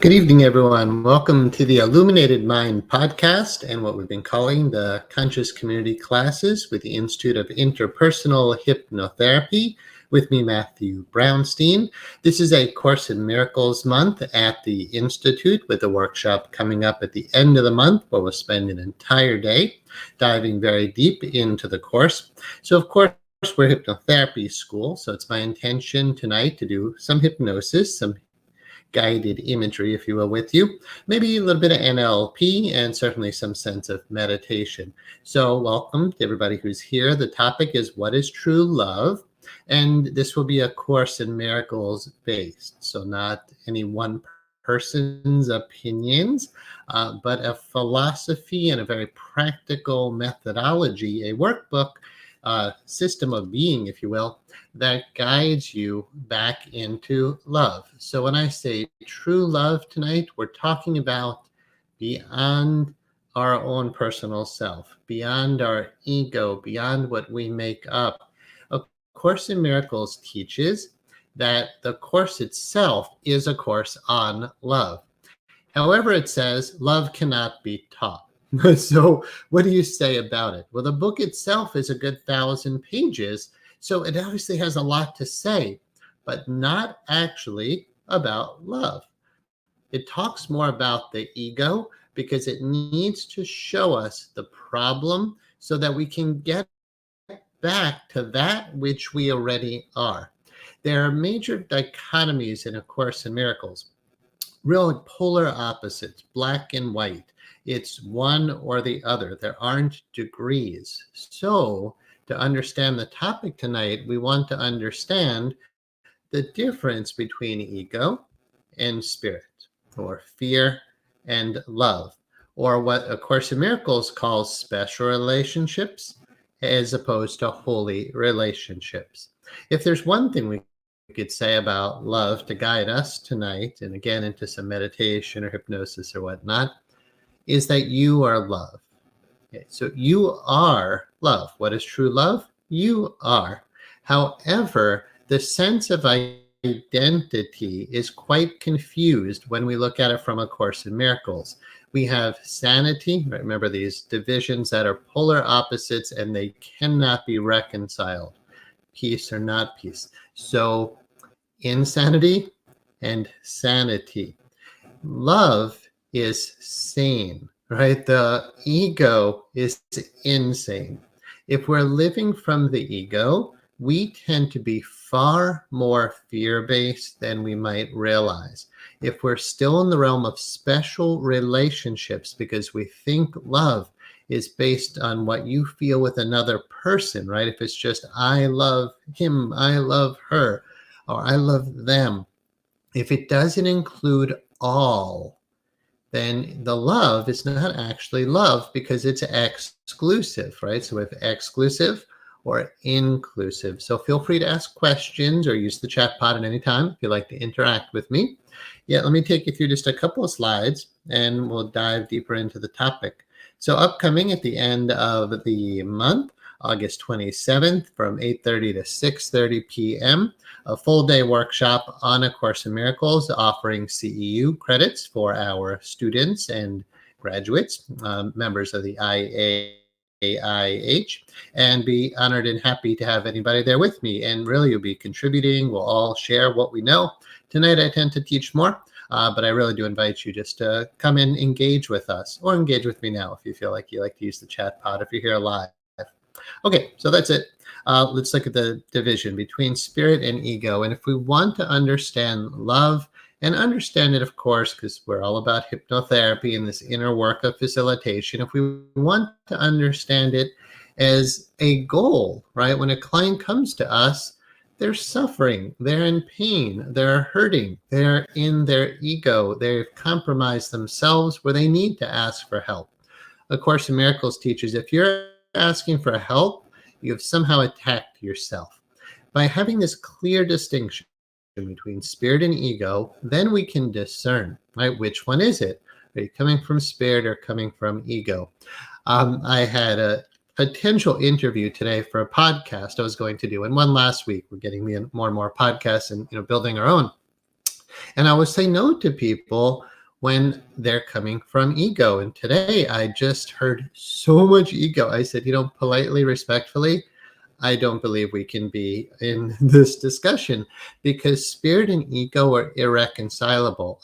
Good evening, everyone. Welcome to the Illuminated Mind podcast and what we've been calling the Conscious Community Classes with the Institute of Interpersonal Hypnotherapy. With me, Matthew Brownstein. This is a Course in Miracles month at the Institute with a workshop coming up at the end of the month where we'll spend an entire day diving very deep into the course. So, of course, we're a hypnotherapy school, so it's my intention tonight to do some hypnosis, some guided imagery, if you will, with you, maybe a little bit of NLP, and certainly some sense of meditation. So welcome to everybody who's here. The topic is what is true love? And this will be a Course in Miracles based, so not any one person's opinions, but a philosophy and a very practical methodology, a workbook, system of being, if you will, that guides you back into love. So when I say true love tonight, we're talking about beyond our own personal self, beyond our ego, beyond what we make up. A Course in Miracles teaches that the course itself is a course on love. However, it says love cannot be taught. So what do you say about it? Well, the book itself is a good 1,000 pages, so it obviously has a lot to say, but not actually about love. It talks more about the ego because it needs to show us the problem so that we can get back to that which we already are. There are major dichotomies in A Course in Miracles, real polar opposites, black and white. It's one or the other. There aren't degrees. So to understand the topic tonight, we want to understand the difference between ego and spirit, or fear and love, or what A Course in Miracles calls special relationships as opposed to holy relationships. If there's one thing we could say about love to guide us tonight, and again into some meditation or hypnosis or whatnot, is that you are love. Okay, so you are love. What is true love? You are. However, the sense of identity is quite confused when we look at it from A Course in Miracles. We have sanity. Remember these divisions that are polar opposites and they cannot be reconciled. Peace or not peace. So insanity and sanity. Love is sane, right? The ego is insane. If we're living from the ego, we tend to be far more fear-based than we might realize. If we're still in the realm of special relationships because we think love is based on what you feel with another person, right? If it's just, I love him, I love her, or I love them. If it doesn't include all, then the love is not actually love because it's exclusive, right? So we have exclusive or inclusive. So feel free to ask questions or use the chat pod at any time if you'd like to interact with me. Yeah, let me take you through just a couple of slides and we'll dive deeper into the topic. So upcoming at the end of the month, August 27th from 8:30 to 6:30 p.m., a full-day workshop on A Course in Miracles offering CEU credits for our students and graduates, members of the IAIH, and be honored and happy to have anybody there with me. And really, you'll be contributing. We'll all share what we know. Tonight, I tend to teach more, but I really do invite you just to come and engage with us, or engage with me now if you feel like you like to use the chat pod if you're here live. Okay, so that's it. Let's look at the division between spirit and ego. And if we want to understand love, and understand it, of course, because we're all about hypnotherapy and this inner work of facilitation, if we want to understand it as a goal, right? When a client comes to us, they're suffering, they're in pain, they're hurting, they're in their ego, they've compromised themselves where they need to ask for help. A Course in Miracles teaches if you're asking for help, you have somehow attacked yourself. By having this clear distinction between spirit and ego, then we can discern, right? Which one is it? Are you coming from spirit or coming from ego? I had a potential interview today for a podcast I was going to do, and one last week. We're getting more and more podcasts and building our own. And I will say no to people when they're coming from ego. And today I just heard so much ego. I said, politely, respectfully, I don't believe we can be in this discussion because spirit and ego are irreconcilable.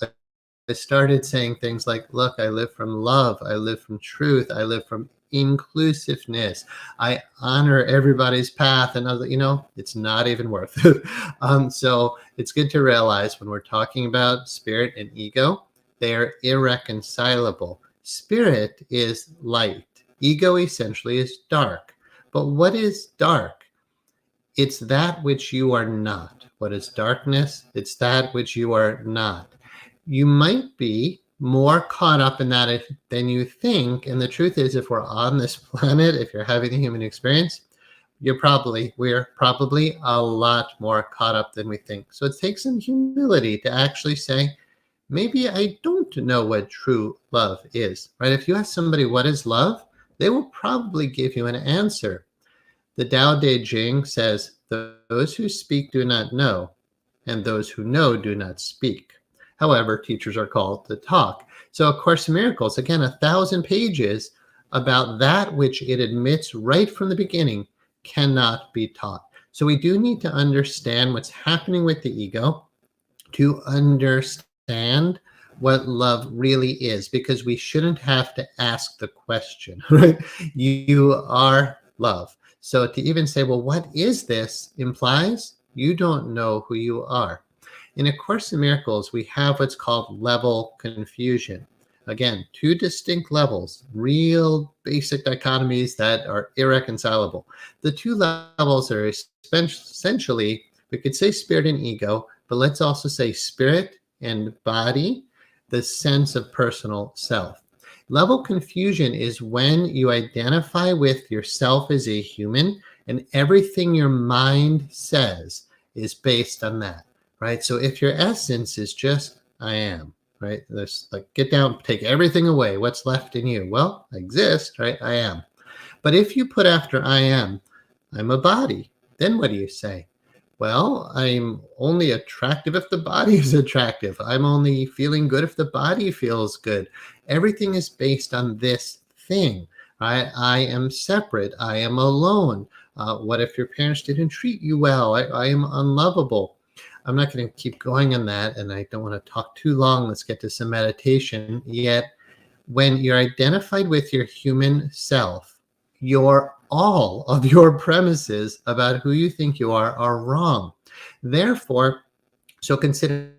I started saying things like, look, I live from love. I live from truth. I live from inclusiveness. I honor everybody's path. And I was like, it's not even worth it. So it's good to realize when we're talking about spirit and ego, they are irreconcilable. Spirit is light. Ego essentially is dark. But what is dark? It's that which you are not. What is darkness? It's that which you are not. You might be more caught up in that than you think. And the truth is, if we're on this planet, if you're having the human experience, we're probably a lot more caught up than we think. So it takes some humility to actually say, maybe I don't know what true love is, right? If you ask somebody, what is love? They will probably give you an answer. The Tao Te Ching says, those who speak do not know, and those who know do not speak. However, teachers are called to talk. So A Course in Miracles, again, 1,000 pages about that which it admits right from the beginning cannot be taught. So we do need to understand what's happening with the ego to understand what love really is, because we shouldn't have to ask the question, right? You are love. So to even say, well, what is this, implies you don't know who you are. In A Course in Miracles, we have what's called level confusion. Again, two distinct levels, real basic dichotomies that are irreconcilable. The two levels are essentially, we could say spirit and ego, but let's also say spirit and body, the sense of personal self. Level confusion is when you identify with yourself as a human and everything your mind says is based on that, right? So if your essence is just, I am, right? There's like, get down, take everything away. What's left in you? Well, I exist, right? I am. But if you put after I am, I'm a body, then what do you say? Well, I'm only attractive if the body is attractive. I'm only feeling good if the body feels good. Everything is based on this thing. I am separate. I am alone. What if your parents didn't treat you well? I am unlovable. I'm not going to keep going on that, and I don't want to talk too long. Let's get to some meditation. Yet, when you're identified with your human self, all of your premises about who you think you are wrong. Therefore, so consider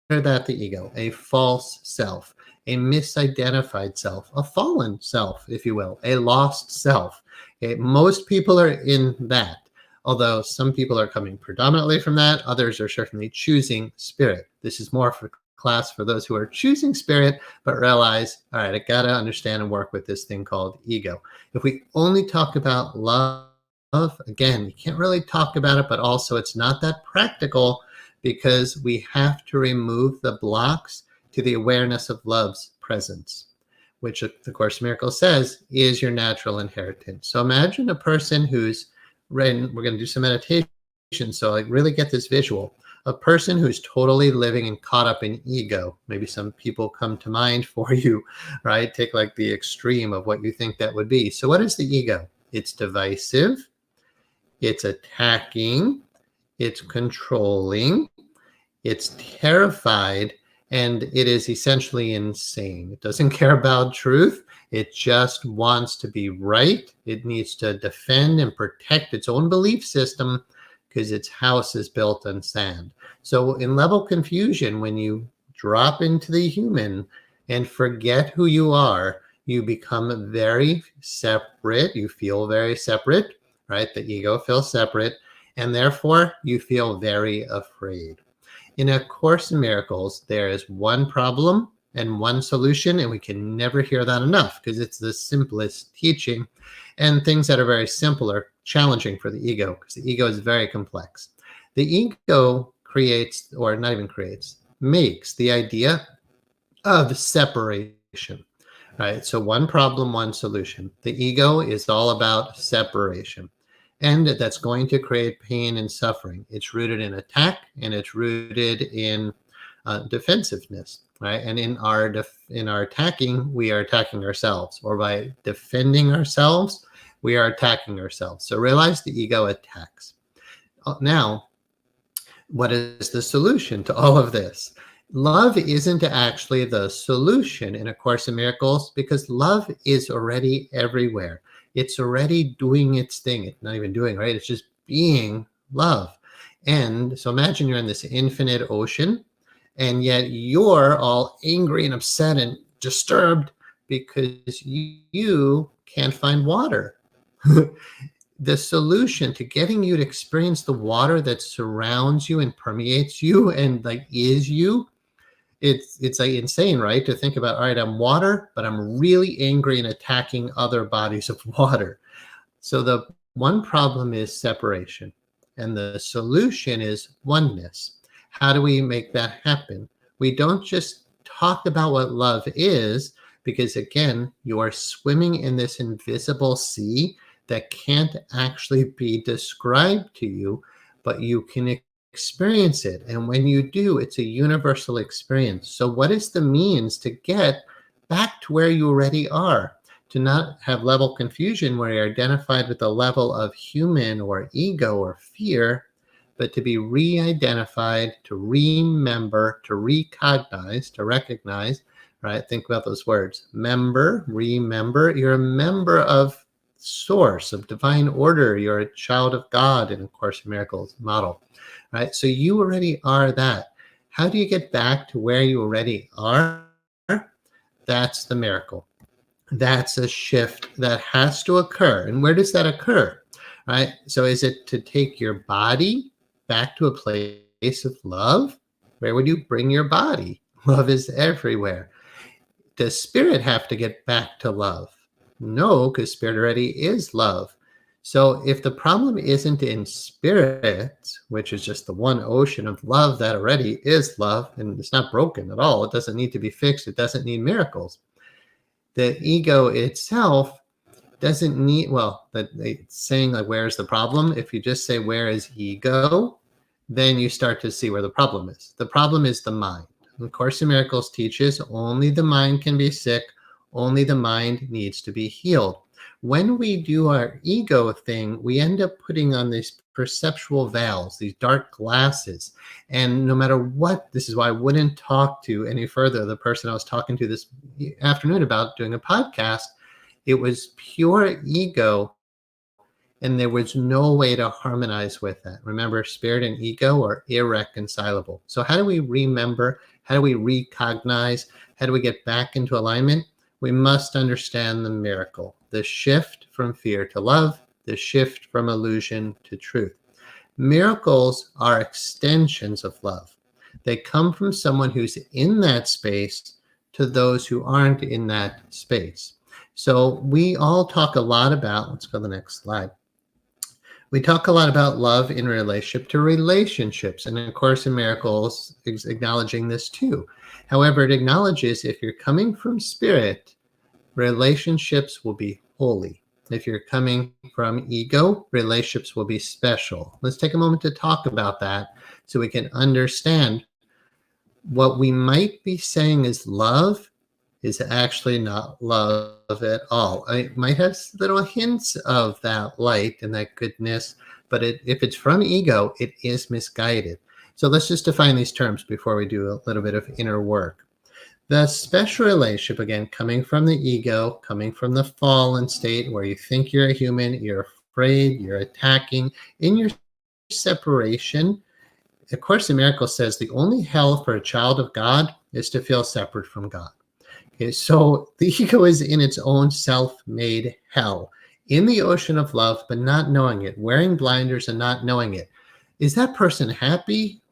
that the ego, a false self, a misidentified self, a fallen self, if you will, a lost self. Okay? Most people are in that, although some people are coming predominantly from that. Others are certainly choosing spirit. This is more for class for those who are choosing spirit, but realize, all right, I got to understand and work with this thing called ego. If we only talk about love, again, you can't really talk about it, but also it's not that practical because we have to remove the blocks to the awareness of love's presence, which the Course in Miracles says is your natural inheritance. So imagine a person who's, we're going to do some meditation, so I really get this visual. A person who's totally living and caught up in ego. Maybe some people come to mind for you, right? Take like the extreme of what you think that would be. So what is the ego? It's divisive, it's attacking, it's controlling, it's terrified, and it is essentially insane. It doesn't care about truth. It just wants to be right. It needs to defend and protect its own belief system because its house is built on sand. So in level confusion, when you drop into the human and forget who you are, you become very separate. You feel very separate, right? The ego feels separate, and therefore you feel very afraid. In A Course in Miracles, there is one problem and one solution, and we can never hear that enough because it's the simplest teaching. And things that are very simple are challenging for the ego because the ego is very complex. The ego creates, or not even creates, makes the idea of separation, right? So one problem, one solution. The ego is all about separation, and that's going to create pain and suffering. It's rooted in attack, and it's rooted in defensiveness, right? And in our attacking, we are attacking ourselves, or by defending ourselves, we are attacking ourselves. So realize the ego attacks. Now, what is the solution to all of this? Love isn't actually the solution in A Course in Miracles, because love is already everywhere. It's already doing its thing. It's not even doing, right? It's just being love. And so imagine you're in this infinite ocean, and yet you're all angry and upset and disturbed because you can't find water. The solution to getting you to experience the water that surrounds you and permeates you and like is you, it's like insane, right? To think about, all right, I'm water, but I'm really angry and attacking other bodies of water. So the one problem is separation, and the solution is oneness. How do we make that happen? We don't just talk about what love is, because again, you are swimming in this invisible sea that can't actually be described to you, but you can experience it. And when you do, it's a universal experience. So what is the means to get back to where you already are? To not have level confusion where you're identified with the level of human or ego or fear, but to be re-identified, to remember, to recognize, to recognize, right? Think about those words. Member, remember. You're a member of source, of divine order. You're a child of God in A Course in Miracles model, right? So you already are that. How do you get back to where you already are? That's the miracle. That's a shift that has to occur. And where does that occur? Right? So is it to take your body back to a place of love? Where would you bring your body? Love is everywhere. Does spirit have to get back to love? No, because spirit already is love. So if the problem isn't in spirit, which is just the one ocean of love that already is love, and it's not broken at all, it doesn't need to be fixed, it doesn't need miracles. The ego itself doesn't need, well, it's saying like, where's the problem? If you just say, where is ego? Then you start to see where the problem is. The problem is the mind. The Course in Miracles teaches only the mind can be sick. Only the mind needs to be healed. When we do our ego thing, we end up putting on these perceptual veils, these dark glasses. And no matter what, this is why I wouldn't talk to any further the person I was talking to this afternoon about doing a podcast. It was pure ego, and there was no way to harmonize with that. Remember, spirit and ego are irreconcilable. So how do we remember? How do we recognize? How do we get back into alignment? We must understand the miracle, the shift from fear to love, the shift from illusion to truth. Miracles are extensions of love. They come from someone who's in that space to those who aren't in that space. So we all talk a lot about, let's go to the next slide. We talk a lot about love in relationship to relationships, and of course in Miracles is acknowledging this too. However, it acknowledges if you're coming from spirit, relationships will be holy. If you're coming from ego, relationships will be special. Let's take a moment to talk about that so we can understand what we might be saying is love is actually not love at all. It might have little hints of that light and that goodness, but if it's from ego, it is misguided. So let's just define these terms before we do a little bit of inner work. The special relationship, again, coming from the ego, coming from the fallen state where you think you're a human, you're afraid, you're attacking. In your separation, A Course in Miracles says the only hell for a child of God is to feel separate from God. Okay, so the ego is in its own self-made hell, in the ocean of love, but not knowing it, wearing blinders and not knowing it. Is that person happy?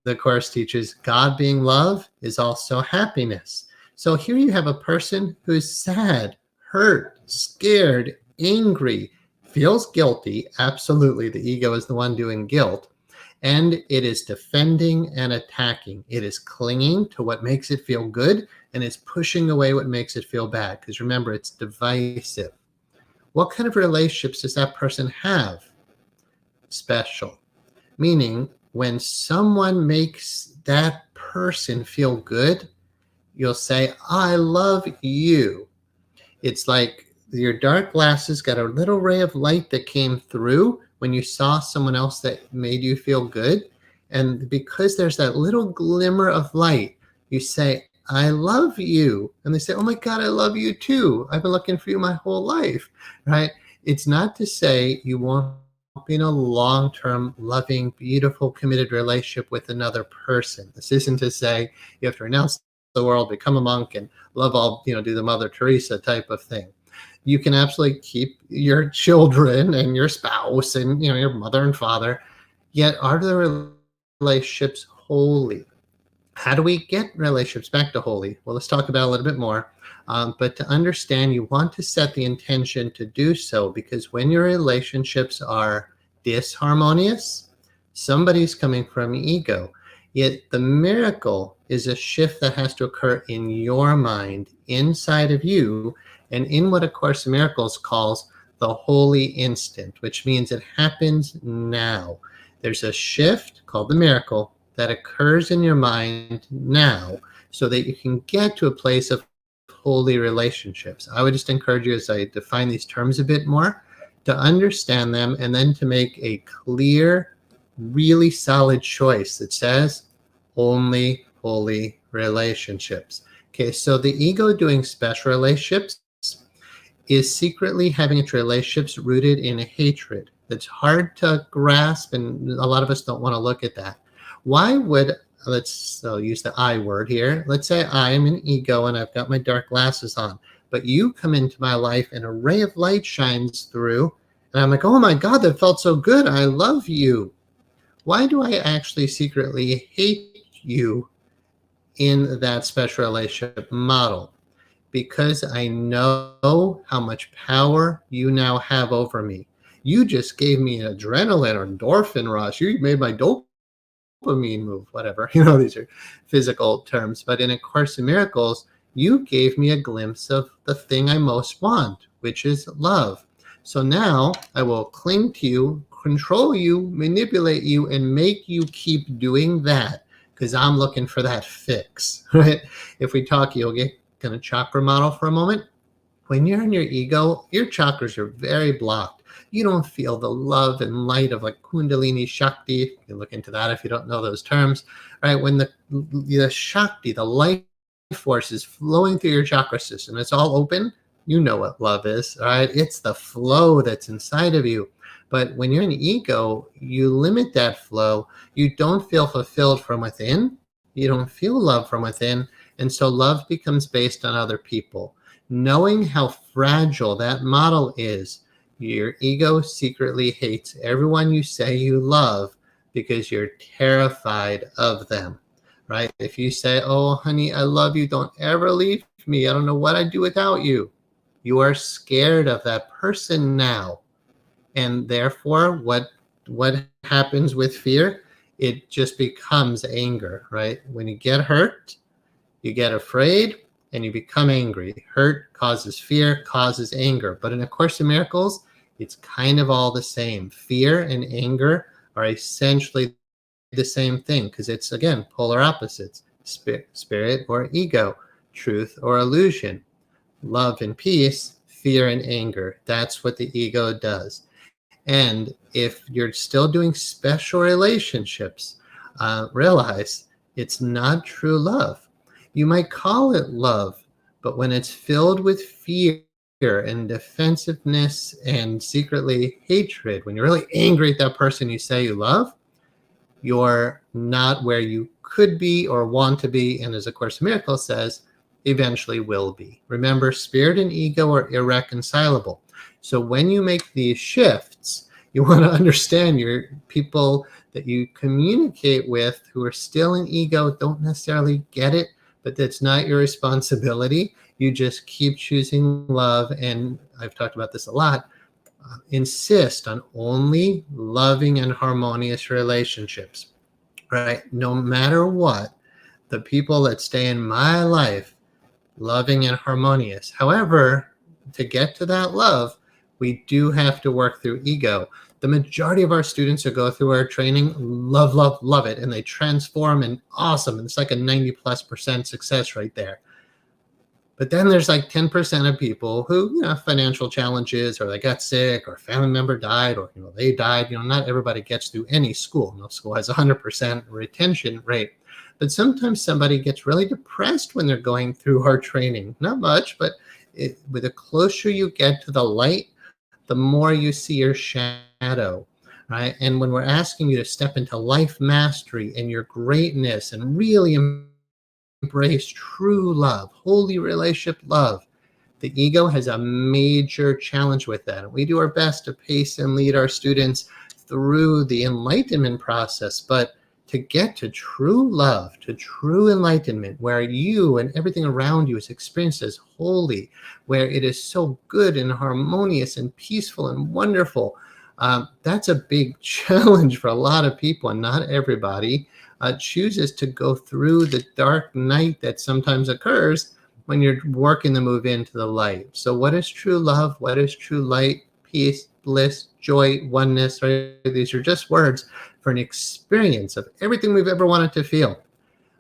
The Course teaches God being love is also happiness. So here you have a person who's sad, hurt, scared, angry, feels guilty. Absolutely, the ego is the one doing guilt. And it is defending and attacking. It is clinging to what makes it feel good, and it's pushing away what makes it feel bad. Because remember, it's divisive. What kind of relationships does that person have? Special. Meaning, when someone makes that person feel good, you'll say, I love you. It's like your dark glasses got a little ray of light that came through when you saw someone else that made you feel good. And because there's that little glimmer of light, you say, I love you. And they say, oh my God, I love you too. I've been looking for you my whole life, right? It's not to say you won't be in a long-term, loving, beautiful, committed relationship with another person. This isn't to say you have to renounce the world, become a monk, and love all, do the Mother Teresa type of thing. You can absolutely keep your children and your spouse and your mother and father, yet are the relationships holy? How do we get relationships back to holy? Well, let's talk about it a little bit more. But to understand, you want to set the intention to do so, because when your relationships are disharmonious, somebody's coming from ego. Yet the miracle is a shift that has to occur in your mind, inside of you, and in what A Course in Miracles calls the holy instant, which means it happens now. There's a shift called the miracle that occurs in your mind now, so that you can get to a place of holy relationships. I would just encourage you, as I define these terms a bit more, to understand them and then to make a clear, really solid choice that says only holy relationships. Okay, so the ego doing special relationships is secretly having its relationships rooted in a hatred that's hard to grasp, and a lot of us don't want to look at that. Why would, I'll use the I word here. Let's say I am an ego and I've got my dark glasses on, but you come into my life and a ray of light shines through, and I'm like, oh my God, that felt so good. I love you. Why do I actually secretly hate you in that special relationship model? Because I know how much power you now have over me. You just gave me an adrenaline or endorphin rush. You made my dopamine move, whatever. These are physical terms. But in A Course in Miracles, you gave me a glimpse of the thing I most want, which is love. So now I will cling to you, control you, manipulate you, and make you keep doing that, because I'm looking for that fix, right? If we talk yoga, kind of chakra model for a moment, when you're in your ego, your chakras are very blocked. You don't feel the love and light of like Kundalini Shakti. You can look into that if you don't know those terms, right? When the Shakti, the life force is flowing through your chakra system, it's all open. You know what love is, right? It's the flow that's inside of you. But when you're in ego, you limit that flow. You don't feel fulfilled from within. You don't feel love from within. And so love becomes based on other people. Knowing how fragile that model is, your ego secretly hates everyone you say you love because you're terrified of them, right? If you say, oh, honey, I love you, don't ever leave me, I don't know what I'd do without you, you are scared of that person now. And therefore, what happens with fear? It just becomes anger, right? When you get hurt, you get afraid, and you become angry. Hurt causes fear, causes anger. But in A Course in Miracles, it's kind of all the same. Fear and anger are essentially the same thing, because it's, again, polar opposites. Spirit or ego, truth or illusion, love and peace, fear and anger. That's what the ego does. And if you're still doing special relationships, realize it's not true love. You might call it love, but when it's filled with fear and defensiveness and secretly hatred, when you're really angry at that person you say you love, you're not where you could be or want to be, and as A Course in Miracles says, eventually will be. Remember, spirit and ego are irreconcilable. So when you make these shifts, you want to understand your people that you communicate with who are still in ego don't necessarily get it, but that's not your responsibility. You just keep choosing love, and I've talked about this a lot, insist on only loving and harmonious relationships, right? No matter what, the people that stay in my life, loving and harmonious. However, to get to that love, we do have to work through ego. The majority of our students who go through our training love, love, love it, and they transform and awesome. And it's like a 90+% success right there. But then there's like 10% of people who, financial challenges, or they got sick, or a family member died, or, they died. Not everybody gets through any school. No school has 100% retention rate. But sometimes somebody gets really depressed when they're going through our training. Not much, but with the closer you get to the light, the more you see your shadow, right? And when we're asking you to step into life mastery and your greatness and really embrace true love, holy relationship love, the ego has a major challenge with that. And we do our best to pace and lead our students through the enlightenment process. But to get to true love, to true enlightenment, where you and everything around you is experienced as holy, where it is so good and harmonious and peaceful and wonderful, that's a big challenge for a lot of people, and not everybody chooses to go through the dark night that sometimes occurs when you're working to move into the light. So what is true love? What is true light, peace, bliss, joy, oneness? Right? These are just words for an experience of everything we've ever wanted to feel.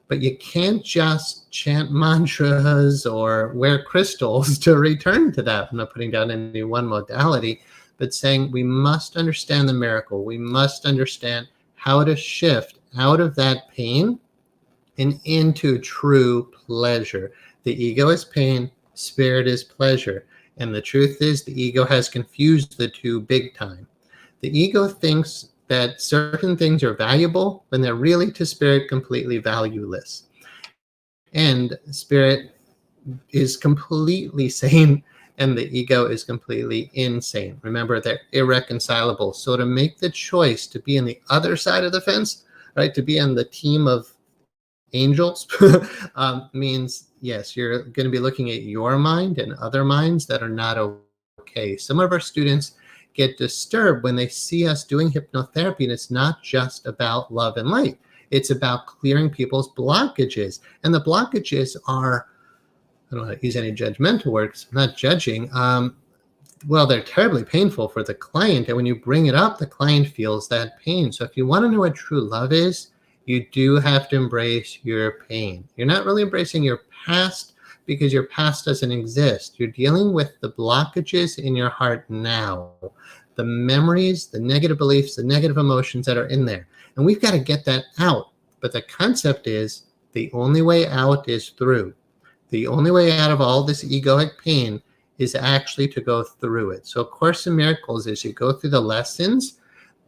But you can't just chant mantras or wear crystals to return to that. I'm not putting down any one modality, but saying we must understand the miracle. We must understand how to shift out of that pain and into true pleasure. The ego is pain, spirit is pleasure. And the truth is, the ego has confused the two big time. The ego thinks that certain things are valuable when they're really to spirit completely valueless. And spirit is completely sane and the ego is completely insane. Remember, they're irreconcilable. So to make the choice to be on the other side of the fence, right, to be on the team of angels, means, yes, you're going to be looking at your mind and other minds that are not okay. Some of our students get disturbed when they see us doing hypnotherapy, and it's not just about love and light. It's about clearing people's blockages. And the blockages are, I don't want to use any judgmental words, I'm not judging. Well, they're terribly painful for the client. And when you bring it up, the client feels that pain. So if you want to know what true love is, you do have to embrace your pain. You're not really embracing your past because your past doesn't exist. You're dealing with the blockages in your heart now, the memories, the negative beliefs, the negative emotions that are in there. And we've got to get that out. But the concept is the only way out is through. The only way out of all this egoic pain is actually to go through it. So A Course in Miracles, as you go through the lessons,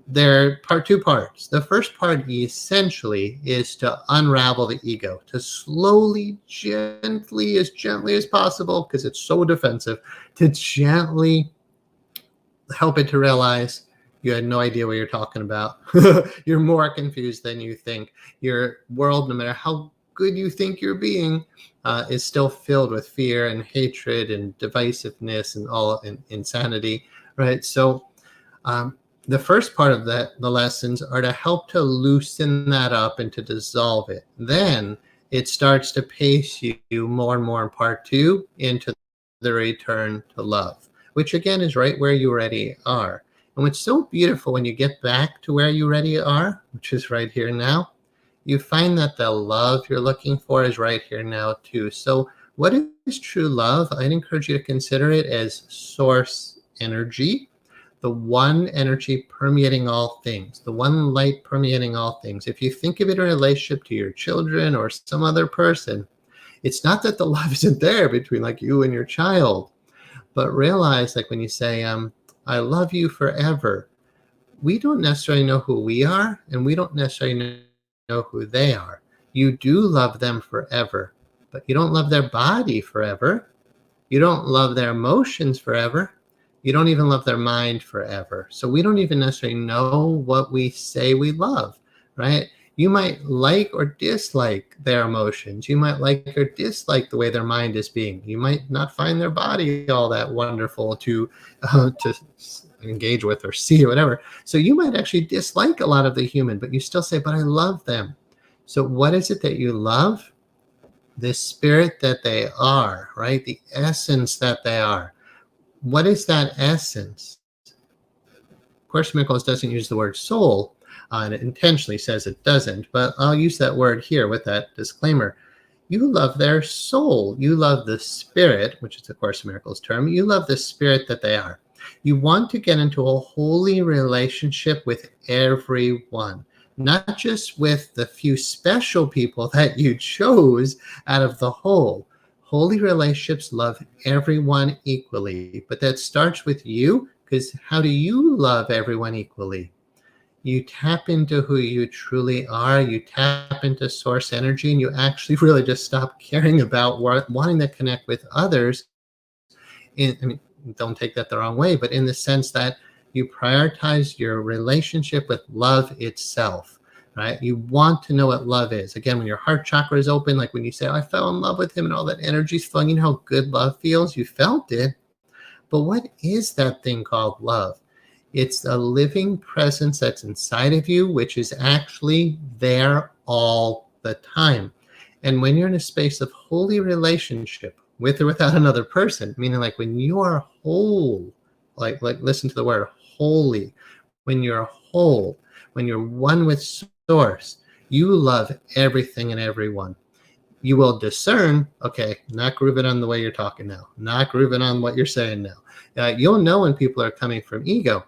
there are two parts. The first part essentially is to unravel the ego, to slowly, gently as possible, because it's so defensive, to gently help it to realize you had no idea what you're talking about. You're more confused than you think. Your world, no matter how good you think you're being, is still filled with fear and hatred and divisiveness and all insanity, right? So the first part of the lessons are to help to loosen that up and to dissolve it. Then it starts to pace you more and more in part two into the return to love, which again is right where you already are. And what's so beautiful when you get back to where you already are, which is right here now, you find that the love you're looking for is right here now too. So what is true love? I'd encourage you to consider it as source energy, the one energy permeating all things, the one light permeating all things. If you think of it in relationship to your children or some other person, it's not that the love isn't there between like you and your child, but realize, like when you say, I love you forever, we don't necessarily know who we are, and we don't necessarily know who they are. You do love them forever, but you don't love their body forever. You don't love their emotions forever. You don't even love their mind forever. So we don't even necessarily know what we say we love, right? You might like or dislike their emotions. You might like or dislike the way their mind is being. You might not find their body all that wonderful to engage with or see or whatever. So you might actually dislike a lot of the human, but you still say, but I love them. So what is it that you love? The spirit that they are, right? The essence that they are. What is that essence? Of Course in Miracles doesn't use the word soul, and it intentionally says it doesn't, but I'll use that word here with that disclaimer. You love their soul. You love the spirit, which is the Course in Miracles term. You love the spirit that they are. You want to get into a holy relationship with everyone, not just with the few special people that you chose out of the whole. Holy relationships love everyone equally, but that starts with you, because how do you love everyone equally? You tap into who you truly are, you tap into source energy, and you actually really just stop caring about wanting to connect with others. Don't take that the wrong way, but in the sense that you prioritize your relationship with love itself, right? You want to know what love is. Again, when your heart chakra is open, like when you say, I fell in love with him and all that energy's flowing, you know how good love feels? You felt it. But what is that thing called love? It's a living presence that's inside of you, which is actually there all the time. And when you're in a space of holy relationship, with or without another person, meaning like when you are whole, like listen to the word holy, when you're whole, when you're one with source, you love everything and everyone. You will discern, okay, not grooving on the way you're talking now, not grooving on what you're saying now. You'll know when people are coming from ego,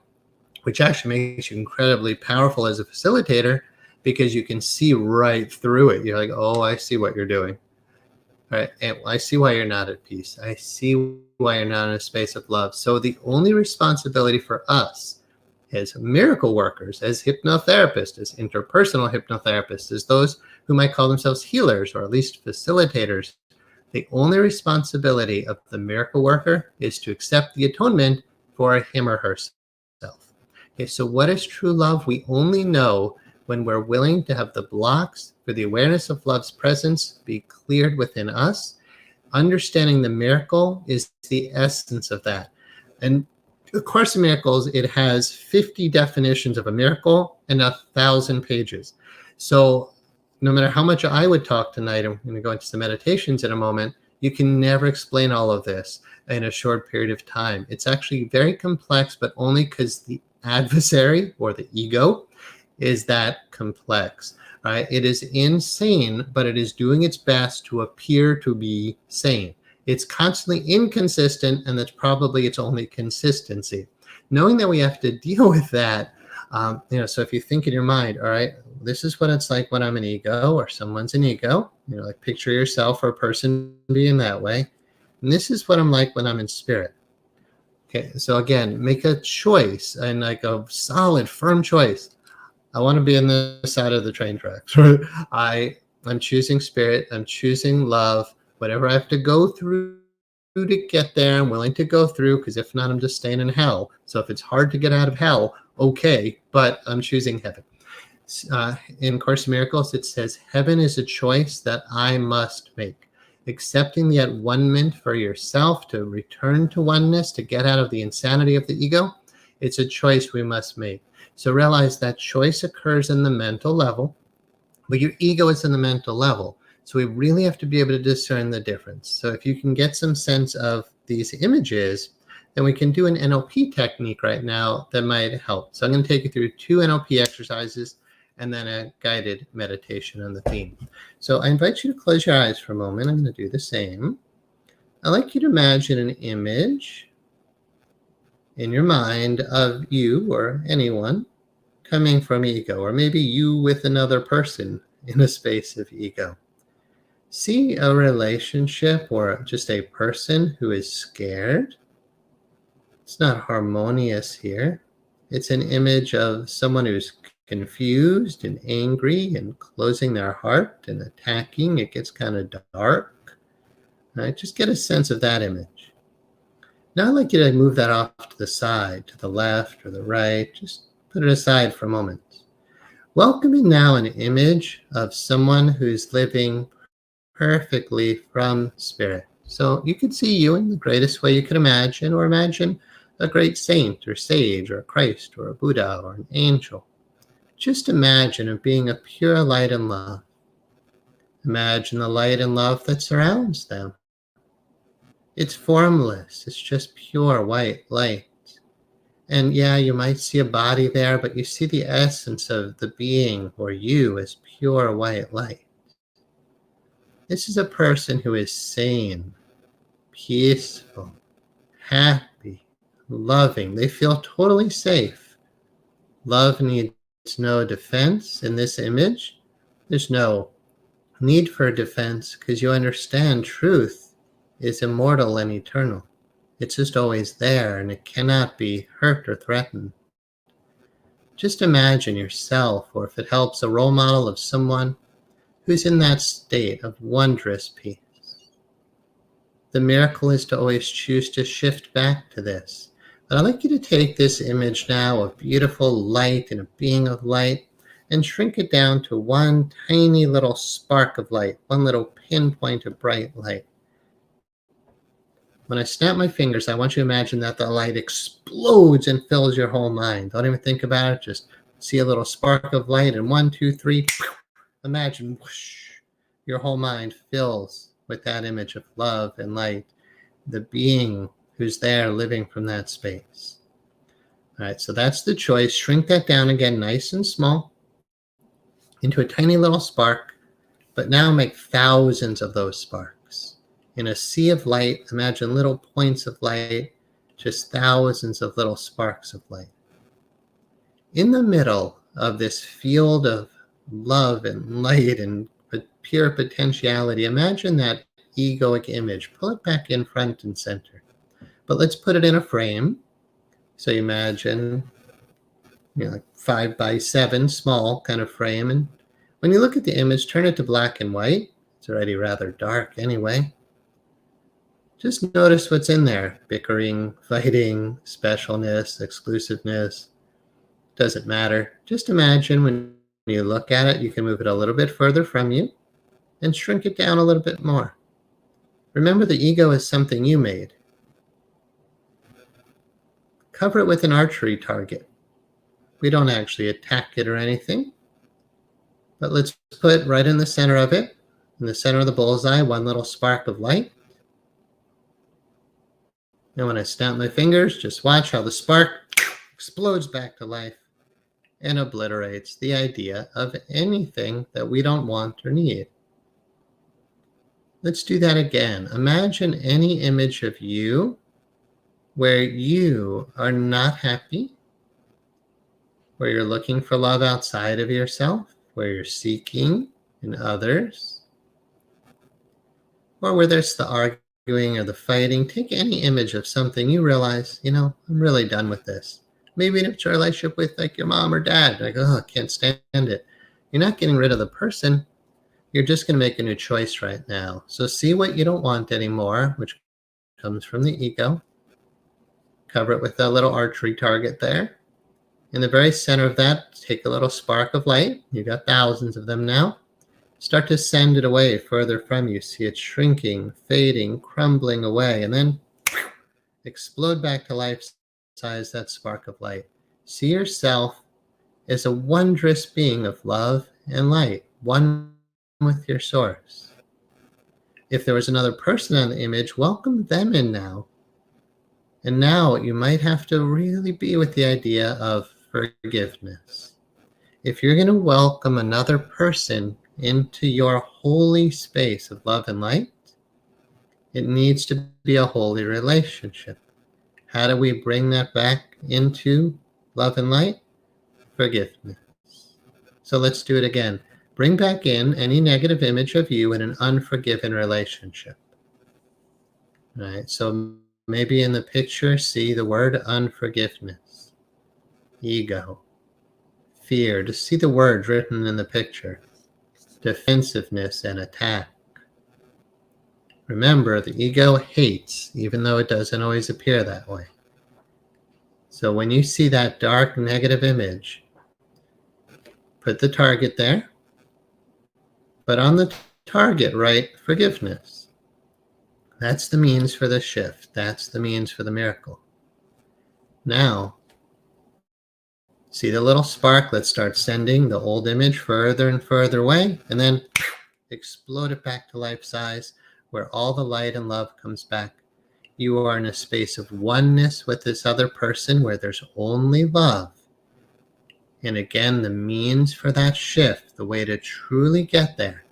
which actually makes you incredibly powerful as a facilitator, because you can see right through it. You're like, oh, I see what you're doing. Right? And I see why you're not at peace. I see why you're not in a space of love. So the only responsibility for us as miracle workers, as hypnotherapists, as interpersonal hypnotherapists, as those who might call themselves healers or at least facilitators, the only responsibility of the miracle worker is to accept the atonement for him or herself. Okay, so what is true love? We only know when we're willing to have the blocks for the awareness of love's presence be cleared within us. Understanding the miracle is the essence of that. And A Course in Miracles, it has 50 definitions of a miracle and 1,000 pages. So no matter how much I would talk tonight, I'm going to go into some meditations in a moment, you can never explain all of this in a short period of time. It's actually very complex, but only because the adversary or the ego is that complex, right? It is insane, but it is doing its best to appear to be sane. It's constantly inconsistent, and that's probably its only consistency. Knowing that we have to deal with that, so if you think in your mind, all right, this is what it's like when I'm an ego or someone's an ego, like picture yourself or a person being that way. And this is what I'm like when I'm in spirit. Okay, so again, make a choice, and like a solid, firm choice. I want to be on the side of the train tracks. I'm choosing spirit. I'm choosing love. Whatever I have to go through to get there, I'm willing to go through, because if not, I'm just staying in hell. So if it's hard to get out of hell, okay, but I'm choosing heaven. In Course in Miracles, it says, heaven is a choice that I must make. Accepting the at-one-ment for yourself to return to oneness, to get out of the insanity of the ego, it's a choice we must make. So realize that choice occurs in the mental level, but your ego is in the mental level. So we really have to be able to discern the difference. So if you can get some sense of these images, then we can do an NLP technique right now that might help. So I'm going to take you through 2 NLP exercises and then a guided meditation on the theme. So I invite you to close your eyes for a moment. I'm going to do the same. I'd like you to imagine an image in your mind of you or anyone coming from ego, or maybe you with another person in a space of ego. See a relationship or just a person who is scared. It's not harmonious here. It's an image of someone who's confused and angry and closing their heart and attacking. It gets kind of dark. Right? Just get a sense of that image. Now I'd like you to move that off to the side, to the left or the right. Just put it aside for a moment. Welcoming now an image of someone who's living perfectly from spirit. So you could see you in the greatest way you could imagine, or imagine a great saint or sage or Christ or a Buddha or an angel. Just imagine it being a pure light and love. Imagine the light and love that surrounds them. It's formless. It's just pure white light. And yeah, you might see a body there, but you see the essence of the being or you as pure white light. This is a person who is sane, peaceful, happy, loving. They feel totally safe. Love needs no defense in this image. There's no need for defense because you understand truth is immortal and eternal. It's just always there and it cannot be hurt or threatened. Just imagine yourself, or if it helps, a role model of someone who's in that state of wondrous peace. The miracle is to always choose to shift back to this. But I'd like you to take this image now of beautiful light and a being of light and shrink it down to one tiny little spark of light, one little pinpoint of bright light. When I snap my fingers, I want you to imagine that the light explodes and fills your whole mind. Don't even think about it. Just see a little spark of light, and 1, 2, 3, imagine whoosh, your whole mind fills with that image of love and light, the being who's there living from that space. All right, so that's the choice. Shrink that down again, nice and small, into a tiny little spark, but now make thousands of those sparks. In a sea of light, imagine little points of light, just thousands of little sparks of light. In the middle of this field of love and light and pure potentiality, imagine that egoic image. Pull it back in front and center. But let's put it in a frame. So you imagine, like 5x7, small kind of frame. And when you look at the image, turn it to black and white. It's already rather dark anyway. Just notice what's in there. Bickering, fighting, specialness, exclusiveness. Doesn't matter. Just imagine when you look at it, you can move it a little bit further from you and shrink it down a little bit more. Remember, the ego is something you made. Cover it with an archery target. We don't actually attack it or anything, but let's put right in the center of it, in the center of the bullseye, one little spark of light. And when I snap my fingers, just watch how the spark explodes back to life and obliterates the idea of anything that we don't want or need. Let's do that again. Imagine any image of you where you are not happy, where you're looking for love outside of yourself, where you're seeking in others, or where there's the arguing or the fighting. Take any image of something you realize, I'm really done with this. Maybe it's a relationship with like your mom or dad. Like, I can't stand it. You're not getting rid of the person. You're just going to make a new choice right now. So see what you don't want anymore, which comes from the ego. Cover it with that little archery target there. In the very center of that, take a little spark of light. You've got thousands of them now. Start to send it away further from you. See it shrinking, fading, crumbling away, and then explode back to life size, that spark of light. See yourself as a wondrous being of love and light, one with your source. If there was another person on the image, welcome them in now. And now you might have to really be with the idea of forgiveness. If you're going to welcome another person into your holy space of love and light, it needs to be a holy relationship. How do we bring that back into love and light? Forgiveness. So let's do it again. Bring back in any negative image of you in an unforgiven relationship. All right, so maybe in the picture, see the word unforgiveness, ego, fear. Just see the words written in the picture, defensiveness and attack. Remember, the ego hates, even though it doesn't always appear that way. So when you see that dark negative image, put the target there. But on the target, write forgiveness. That's the means for the shift. That's the means for the miracle. Now, see the little spark? Let's start sending the old image further and further away, and then explode it back to life size, where all the light and love comes back you are in a space of oneness with this other person where there's only love. And again, the means for that shift, the way to truly get there,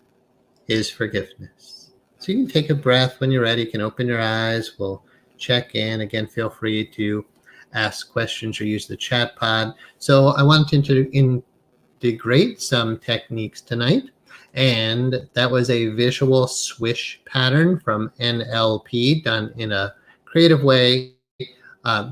is forgiveness. So you can take a breath when you're ready. You can open your eyes. We'll check in. Again, feel free to ask questions or use the chat pod. So I wanted to integrate some techniques tonight. And that was a visual swish pattern from NLP done in a creative way,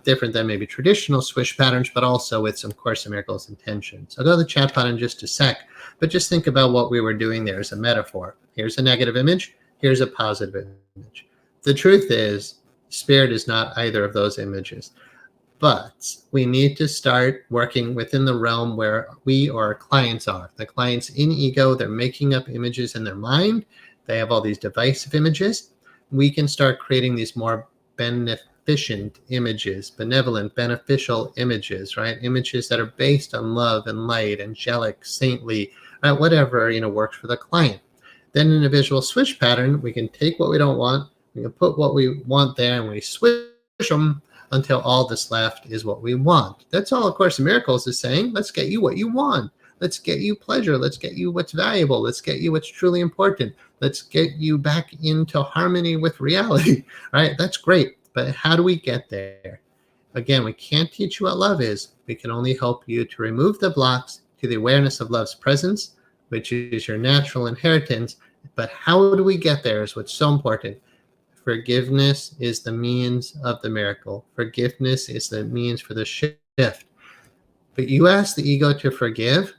different than maybe traditional swish patterns, but also with some Course in Miracles intentions. I'll go to the chat pod in just a sec, but just think about what we were doing there as a metaphor. Here's a negative image. Here's a positive image. The truth is, spirit is not either of those images. But we need to start working within the realm where we or our clients are. The clients in ego, they're making up images in their mind. They have all these divisive images. We can start creating these more beneficent images, benevolent, beneficial images, right? Images that are based on love and light, angelic, saintly, right? Whatever, works for the client. Then in a visual switch pattern, we can take what we don't want, we can put what we want there, and we switch them until all that's left is what we want. That's all A Course in Miracles is saying. Let's get you what you want. Let's get you pleasure. Let's get you what's valuable. Let's get you what's truly important. Let's get you back into harmony with reality, right? That's great. But how do we get there? Again, we can't teach you what love is. We can only help you to remove the blocks to the awareness of love's presence, which is your natural inheritance. But how do we get there is what's so important. Forgiveness is the means of the miracle. Forgiveness is the means for the shift. But you ask the ego to forgive,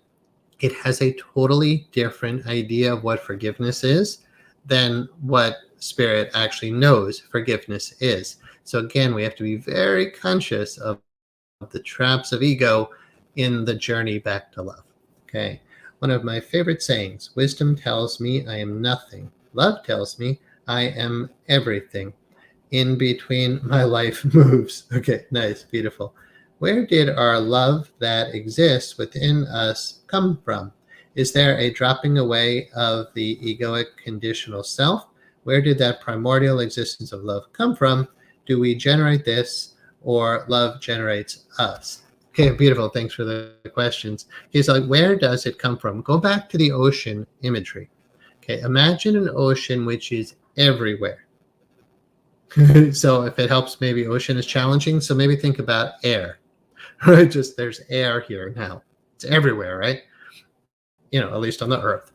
it has a totally different idea of what forgiveness is than what spirit actually knows forgiveness is. So again, we have to be very conscious of the traps of ego in the journey back to love. Okay. One of my favorite sayings, wisdom tells me I am nothing. Love tells me I am everything. In between, my life moves. Okay, nice, beautiful. Where did our love that exists within us come from? Is there a dropping away of the egoic conditional self? Where did that primordial existence of love come from? Do we generate this, or love generates us? Okay, beautiful. Thanks for the questions. Okay, so where does it come from? Go back to the ocean imagery. Okay, imagine an ocean which is everywhere. So if it helps, maybe ocean is challenging. So maybe think about air, right? Just there's air here now. It's everywhere, right? At least on the earth.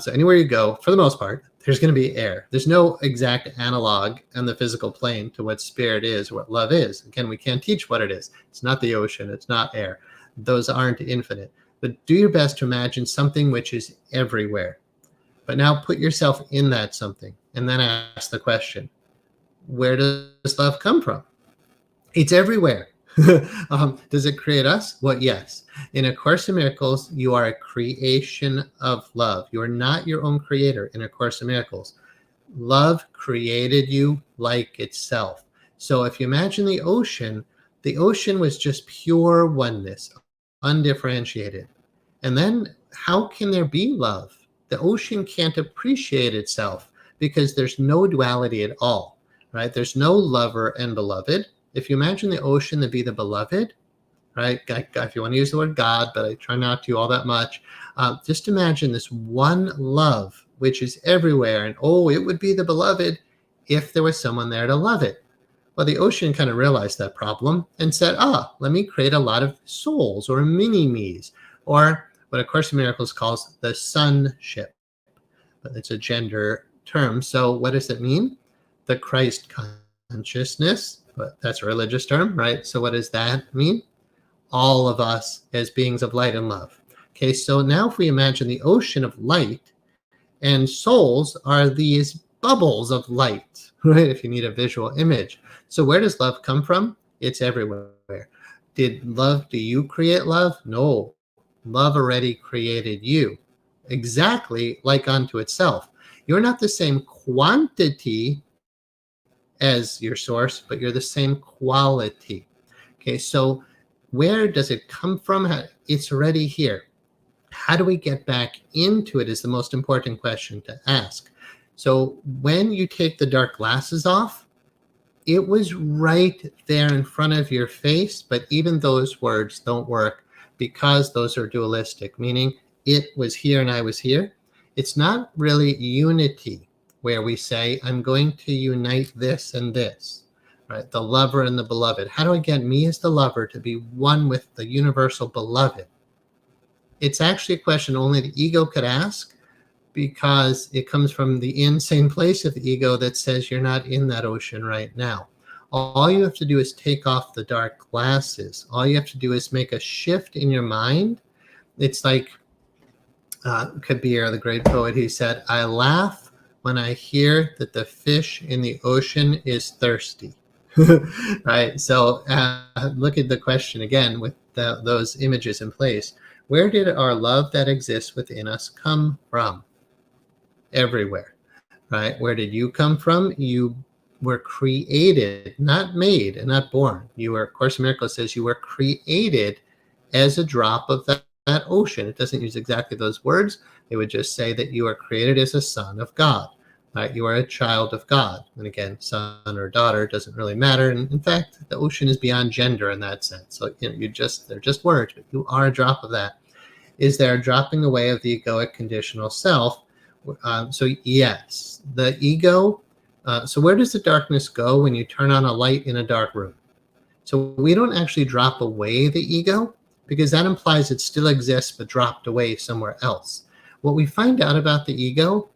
So anywhere you go, for the most part, there's going to be air. There's no exact analog on the physical plane to what spirit is, what love is. Again, we can't teach what it is. It's not the ocean. It's not air. Those aren't infinite. But do your best to imagine something which is everywhere. But now put yourself in that something and then ask the question, where does love come from? It's everywhere. Does it create us? Well, yes. In A Course in Miracles, you are a creation of love. You are not your own creator in A Course in Miracles. Love created you like itself. So if you imagine the ocean was just pure oneness, undifferentiated. And then how can there be love? The ocean can't appreciate itself because there's no duality at all, right? There's no lover and beloved. If you imagine the ocean to be the beloved, right? If you want to use the word God, but I try not to all that much, just imagine this one love, which is everywhere. And it would be the beloved if there was someone there to love it. Well, the ocean kind of realized that problem and said, let me create a lot of souls or mini-me's, or what A Course in Miracles calls the sonship. But it's a gender term. So what does it mean? The Christ consciousness, but that's a religious term, right? So what does that mean? All of us as beings of light and love. Okay, so now if we imagine the ocean of light, and souls are these bubbles of light, right? If you need a visual image. So where does love come from? It's everywhere. Do you create love? No. Love already created you, exactly like unto itself. You're not the same quantity as your source, but you're the same quality. Okay, so where does it come from? It's already here. How do we get back into it is the most important question to ask. So when you take the dark glasses off, it was right there in front of your face, but even those words don't work because those are dualistic, meaning it was here and I was here. It's not really unity where we say, I'm going to unite this and this, right? The lover and the beloved. How do I get me as the lover to be one with the universal beloved? It's actually a question only the ego could ask, because it comes from the insane place of the ego that says you're not in that ocean right now. All you have to do is take off the dark glasses. All you have to do is make a shift in your mind. It's like Kabir, the great poet, he said, I laugh when I hear that the fish in the ocean is thirsty. Right? So look at the question again with those images in place. Where did our love that exists within us come from? Everywhere, right? Where did you come from? You were created, not made and not born. You were, Course in Miracles says you were created as a drop of that ocean. It doesn't use exactly those words. It would just say that you are created as a son of God, right? You are a child of God. And again, son or daughter doesn't really matter. And in fact, the ocean is beyond gender in that sense. So, they're just words, but you are a drop of that. Is there a dropping away of the egoic conditional self? So yes, the ego. So where does the darkness go when you turn on a light in a dark room? So we don't actually drop away the ego, because that implies it still exists but dropped away somewhere else. What we find out about the ego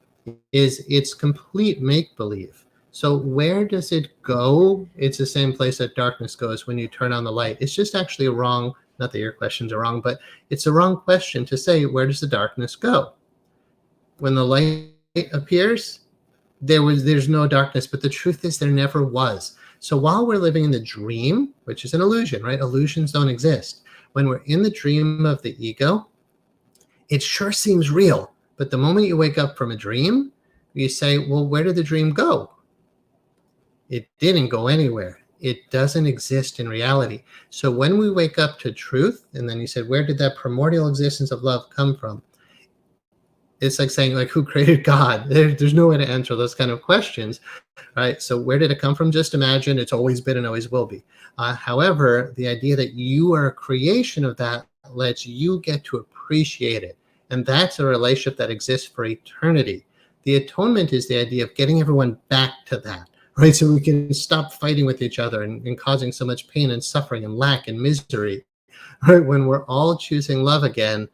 is it's complete make-believe. So where does it go? It's the same place that darkness goes when you turn on the light. It's just actually a wrong, not that your questions are wrong, but it's a wrong question to say, where does the darkness go? When the light appears, there's no darkness, but the truth is there never was. So while we're living in the dream, which is an illusion, right? Illusions don't exist. When we're in the dream of the ego, it sure seems real. But the moment you wake up from a dream, you say, well, where did the dream go? It didn't go anywhere. It doesn't exist in reality. So when we wake up to truth, and then you said, where did that primordial existence of love come from? It's like saying, like, who created God? There's no way to answer those kind of questions, right? So where did it come from? Just imagine it's always been and always will be. However, the idea that you are a creation of that lets you get to appreciate it. And that's a relationship that exists for eternity. The atonement is the idea of getting everyone back to that, right? So we can stop fighting with each other and causing so much pain and suffering and lack and misery, right? When we're all choosing love again,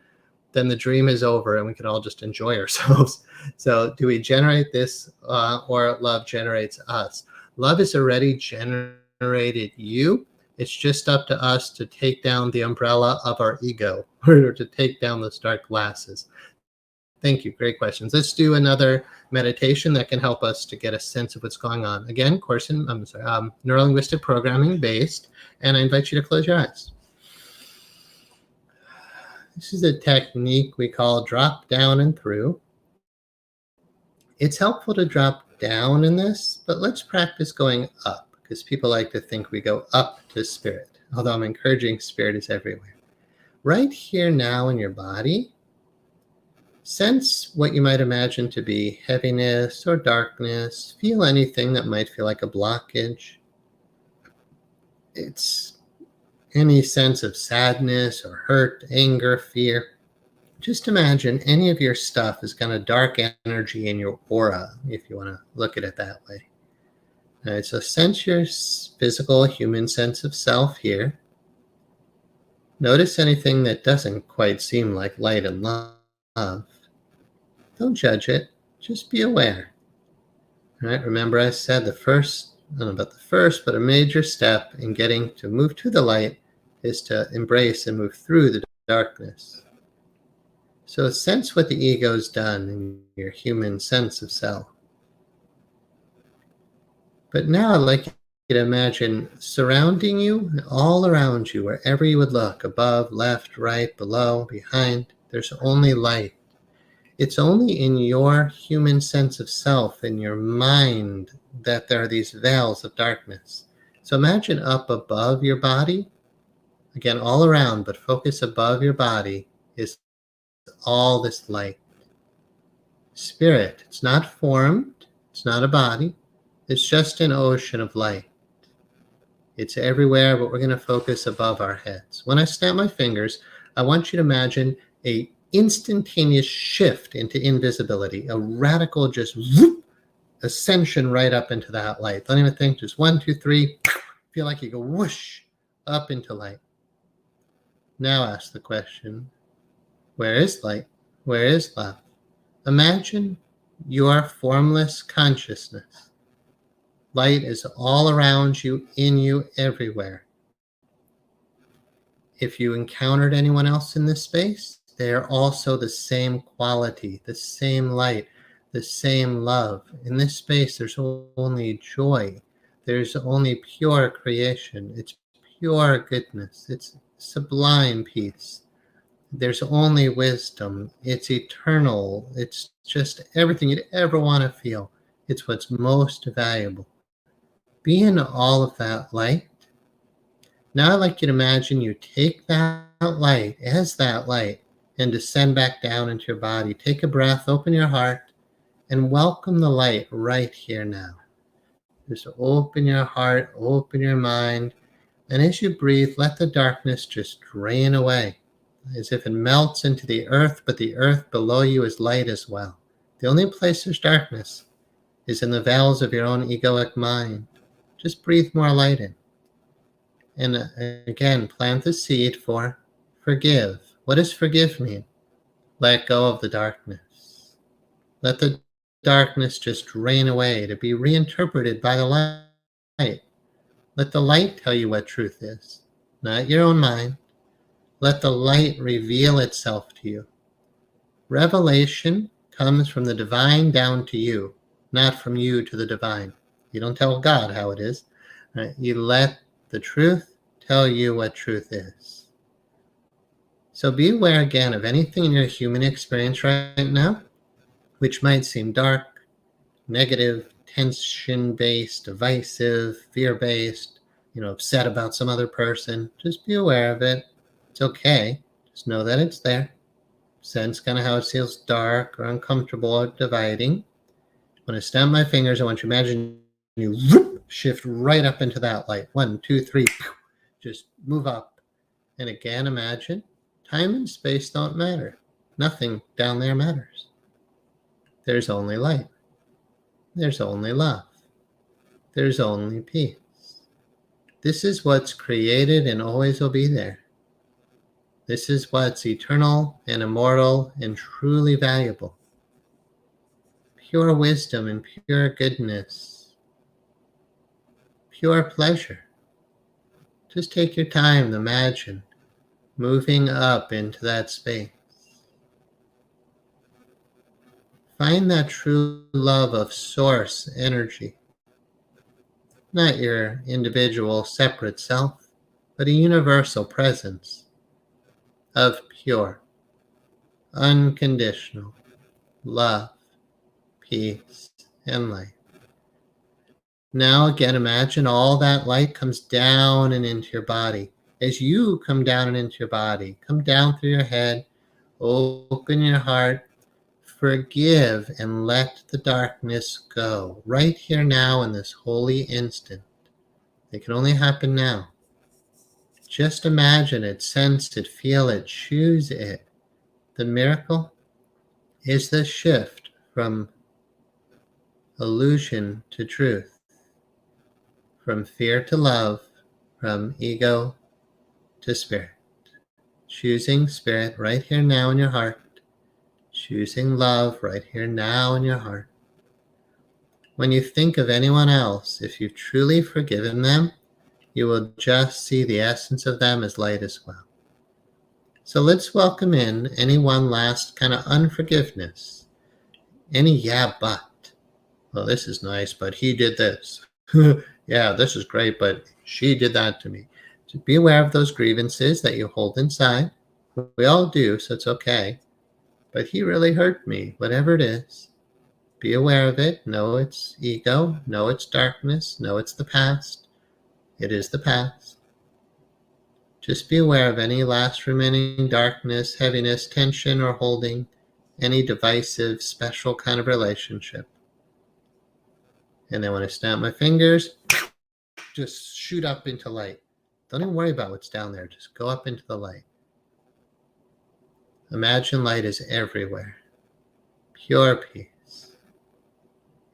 then the dream is over and we can all just enjoy ourselves. So do we generate this or love generates us? Love is already generated you. It's just up to us to take down the umbrella of our ego, or to take down those dark glasses. Thank you. Great questions. Let's do another meditation that can help us to get a sense of what's going on. Again, neurolinguistic programming based, and I invite you to close your eyes. This is a technique we call drop down and through. It's helpful to drop down in this, but let's practice going up, because people like to think we go up to spirit, although I'm encouraging spirit is everywhere. Right here now in your body, sense what you might imagine to be heaviness or darkness. Feel anything that might feel like a blockage. It's any sense of sadness or hurt, anger, fear. Just imagine any of your stuff is kind of dark energy in your aura, if you want to look at it that way. All right, so sense your physical human sense of self here. Notice anything that doesn't quite seem like light and love. Don't judge it, just be aware. All right, remember I said I don't know about the first, but a major step in getting to move to the light is to embrace and move through the darkness. So sense what the ego's done in your human sense of self. But now I'd like you to imagine surrounding you, all around you, wherever you would look, above, left, right, below, behind, there's only light. It's only in your human sense of self, in your mind, that there are these veils of darkness. So imagine up above your body, again, all around, but focus above your body, is all this light. Spirit, it's not formed, it's not a body, it's just an ocean of light. It's everywhere, but we're going to focus above our heads. When I snap my fingers, I want you to imagine a instantaneous shift into invisibility, a radical just whoop, ascension right up into that light. Don't even think, just 1, 2, 3, feel like you go whoosh up into light. Now ask the question, where is light? Where is love? Imagine your formless consciousness. Light is all around you, in you, everywhere. If you encountered anyone else in this space, they are also the same quality, the same light, the same love. In this space, there's only joy. There's only pure creation. It's pure goodness. It's sublime peace. There's only wisdom. It's eternal. It's just everything you'd ever want to feel. It's what's most valuable. Be in all of that light. Now I'd like you to imagine you take that light as that light and descend back down into your body. Take a breath, open your heart, and welcome the light right here now. Just open your heart, open your mind, and as you breathe, let the darkness just drain away, as if it melts into the earth, but the earth below you is light as well. The only place there's darkness is in the valves of your own egoic mind. Just breathe more light in. And again, plant the seed for forgive. What does forgive mean? Let go of the darkness. Let the darkness just drain away to be reinterpreted by the light. Let the light tell you what truth is, not your own mind. Let the light reveal itself to you. Revelation comes from the divine down to you, not from you to the divine. You don't tell God how it is. Right? You let the truth tell you what truth is. So be aware again of anything in your human experience right now, which might seem dark, negative, tension-based, divisive, fear-based, upset about some other person. Just be aware of it. It's okay. Just know that it's there. Sense kind of how it feels dark or uncomfortable or dividing. When I snap my fingers, I want you to imagine you shift right up into that light. 1, 2, 3. Just move up. And again, imagine time and space don't matter. Nothing down there matters. There's only light. There's only love. There's only peace. This is what's created and always will be there. This is what's eternal and immortal and truly valuable. Pure wisdom and pure goodness. Pure pleasure. Just take your time to imagine moving up into that space. Find that true love of source energy. Not your individual separate self, but a universal presence of pure, unconditional love, peace, and light. Now again, imagine all that light comes down and into your body. As you come down and into your body, come down through your head, open your heart, forgive, and let the darkness go. Right here now in this holy instant. It can only happen now. Just imagine it, sense it, feel it, choose it. The miracle is the shift from illusion to truth, from fear to love, from ego to spirit. Choosing spirit right here now in your heart. Choosing love right here now in your heart. When you think of anyone else, if you've truly forgiven them, you will just see the essence of them as light as well. So let's welcome in any one last kind of unforgiveness. Any yeah, but. Well, this is nice, but he did this. Yeah, this is great, but she did that to me. So be aware of those grievances that you hold inside. We all do, so it's okay. But he really hurt me, whatever it is. Be aware of it. Know it's ego. Know it's darkness. Know it's the past. It is the past. Just be aware of any last remaining darkness, heaviness, tension, or holding any divisive, special kind of relationship. And then when I snap my fingers, just shoot up into light. Don't even worry about what's down there. Just go up into the light. Imagine light is everywhere. Pure peace.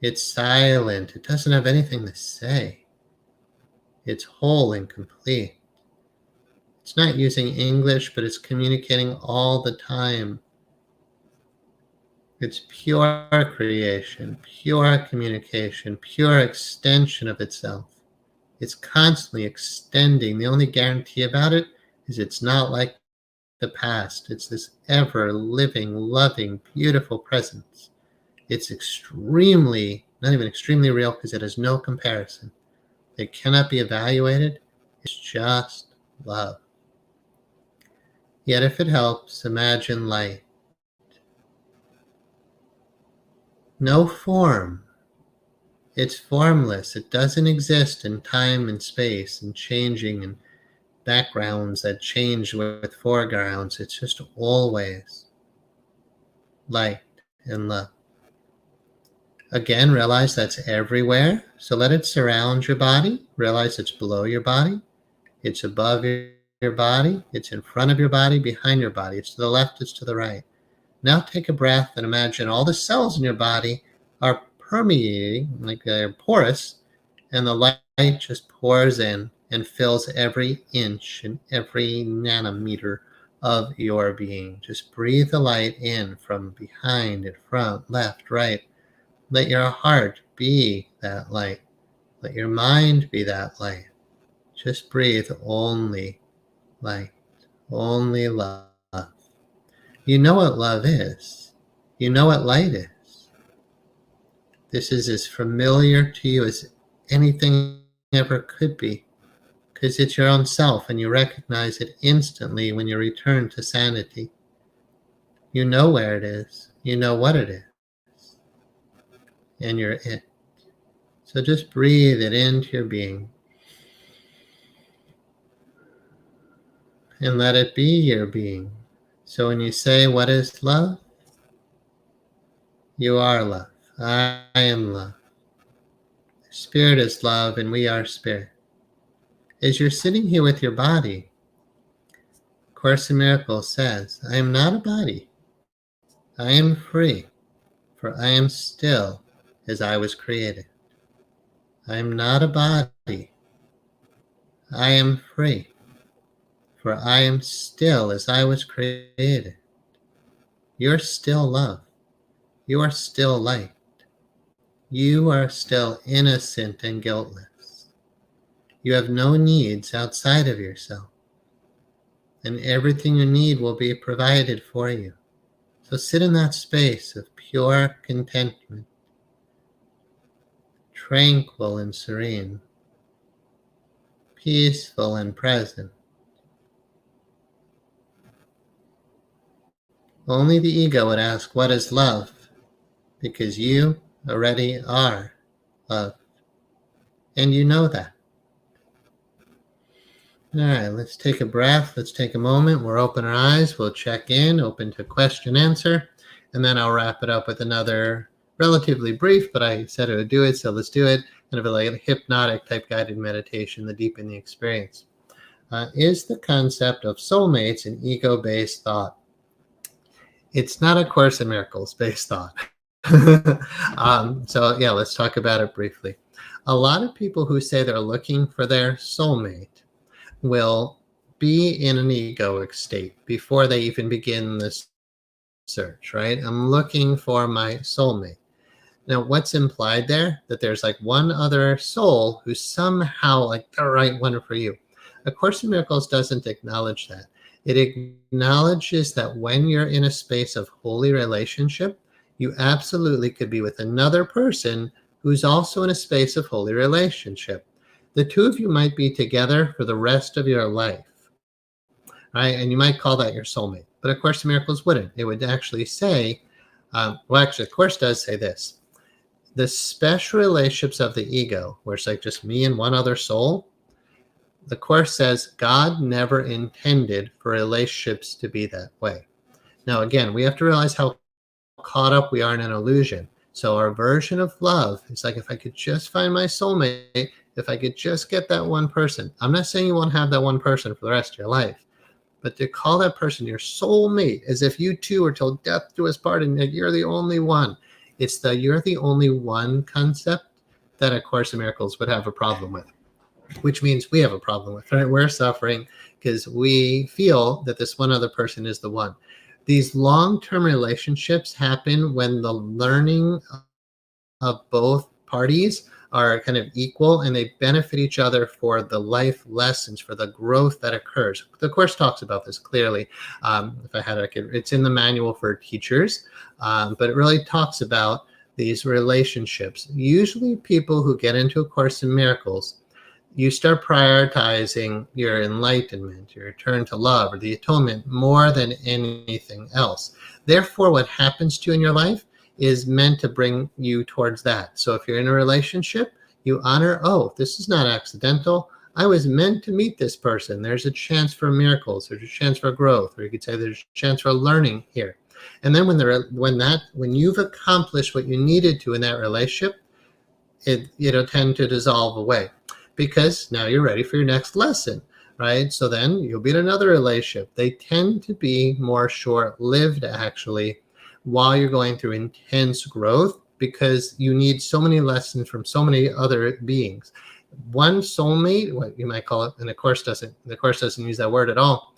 It's silent. It doesn't have anything to say. It's whole and complete. It's not using English, but it's communicating all the time. It's pure creation, pure communication, pure extension of itself. It's constantly extending. The only guarantee about it is it's not like the past. It's this ever-living, loving, beautiful presence. It's extremely, not even extremely real, because it has no comparison. It cannot be evaluated. It's just love. Yet if it helps, imagine light. No form. It's formless. It doesn't exist in time and space and changing and backgrounds that change with foregrounds. It's just always light and love. Again, realize that's everywhere. So let it surround your body. Realize it's below your body. It's above your body. It's in front of your body, behind your body. It's to the left, it's to the right. Now take a breath and imagine all the cells in your body are permeating, like they're porous, and the light just pours in and fills every inch and every nanometer of your being. Just breathe the light in from behind, in front, left, right. Let your heart be that light. Let your mind be that light. Just breathe only light, only love. You know what love is. You know what light is. This is as familiar to you as anything ever could be, because it's your own self and you recognize it instantly when you return to sanity. You know where it is. You know what it is. And you're it. So just breathe it into your being. And let it be your being. So when you say, what is love? You are love. I am love. Spirit is love, and we are spirit. As you're sitting here with your body, Course in Miracles says, I am not a body. I am free, for I am still as I was created. I am not a body. I am free, for I am still as I was created. You're still love. You are still light. You are still innocent and guiltless. You have no needs outside of yourself, and everything you need will be provided for you. So sit in that space of pure contentment, tranquil and serene, peaceful and present. Only the ego would ask, what is love? Because you already are love. And you know that. All right, let's take a breath. Let's take a moment. We'll open our eyes. We'll check in, open to question answer. And then I'll wrap it up with another relatively brief, but I said I would do it, so let's do it. Kind of like a hypnotic type guided meditation to deepen the experience. Is the concept of soulmates an ego-based thought? It's not a Course in Miracles based thought. So yeah, let's talk about it briefly. A lot of people who say they're looking for their soulmate will be in an egoic state before they even begin this search, right? I'm looking for my soulmate. Now, what's implied there? That there's like one other soul who's somehow like the right one for you. A Course in Miracles doesn't acknowledge that. It acknowledges that when you're in a space of holy relationship, you absolutely could be with another person who's also in a space of holy relationship. The two of you might be together for the rest of your life, right? And you might call that your soulmate. But A Course in Miracles wouldn't. It would actually say, well, actually, the Course does say this. The special relationships of the ego, where it's like just me and one other soul, the Course says God never intended for relationships to be that way. Now, again, we have to realize how caught up we are in an illusion. So our version of love is like, if I could just find my soulmate, if I could just get that one person. I'm not saying you won't have that one person for the rest of your life, but to call that person your soulmate, as if you two are till death do us part and you're the only one. It's the you're the only one concept that A Course in Miracles would have a problem with, which means we have a problem with, right? We're suffering because we feel that this one other person is the one. These long-term relationships happen when the learning of both parties are kind of equal and they benefit each other for the life lessons, for the growth that occurs. The Course talks about this clearly. If I had it, it's in the manual for teachers, but it really talks about these relationships. Usually people who get into A Course in Miracles, you start prioritizing your enlightenment, your return to love, or the atonement more than anything else. Therefore, what happens to you in your life is meant to bring you towards that. So if you're in a relationship, you honor, oh, this is not accidental. I was meant to meet this person. There's a chance for miracles. There's a chance for growth, or you could say there's a chance for learning here. And then when you've accomplished what you needed to in that relationship, it'll tend to dissolve away because now you're ready for your next lesson, right? So then you'll be in another relationship. They tend to be more short-lived, actually, while you're going through intense growth, because you need so many lessons from so many other beings. One soulmate, what you might call it, and the Course doesn't use that word at all.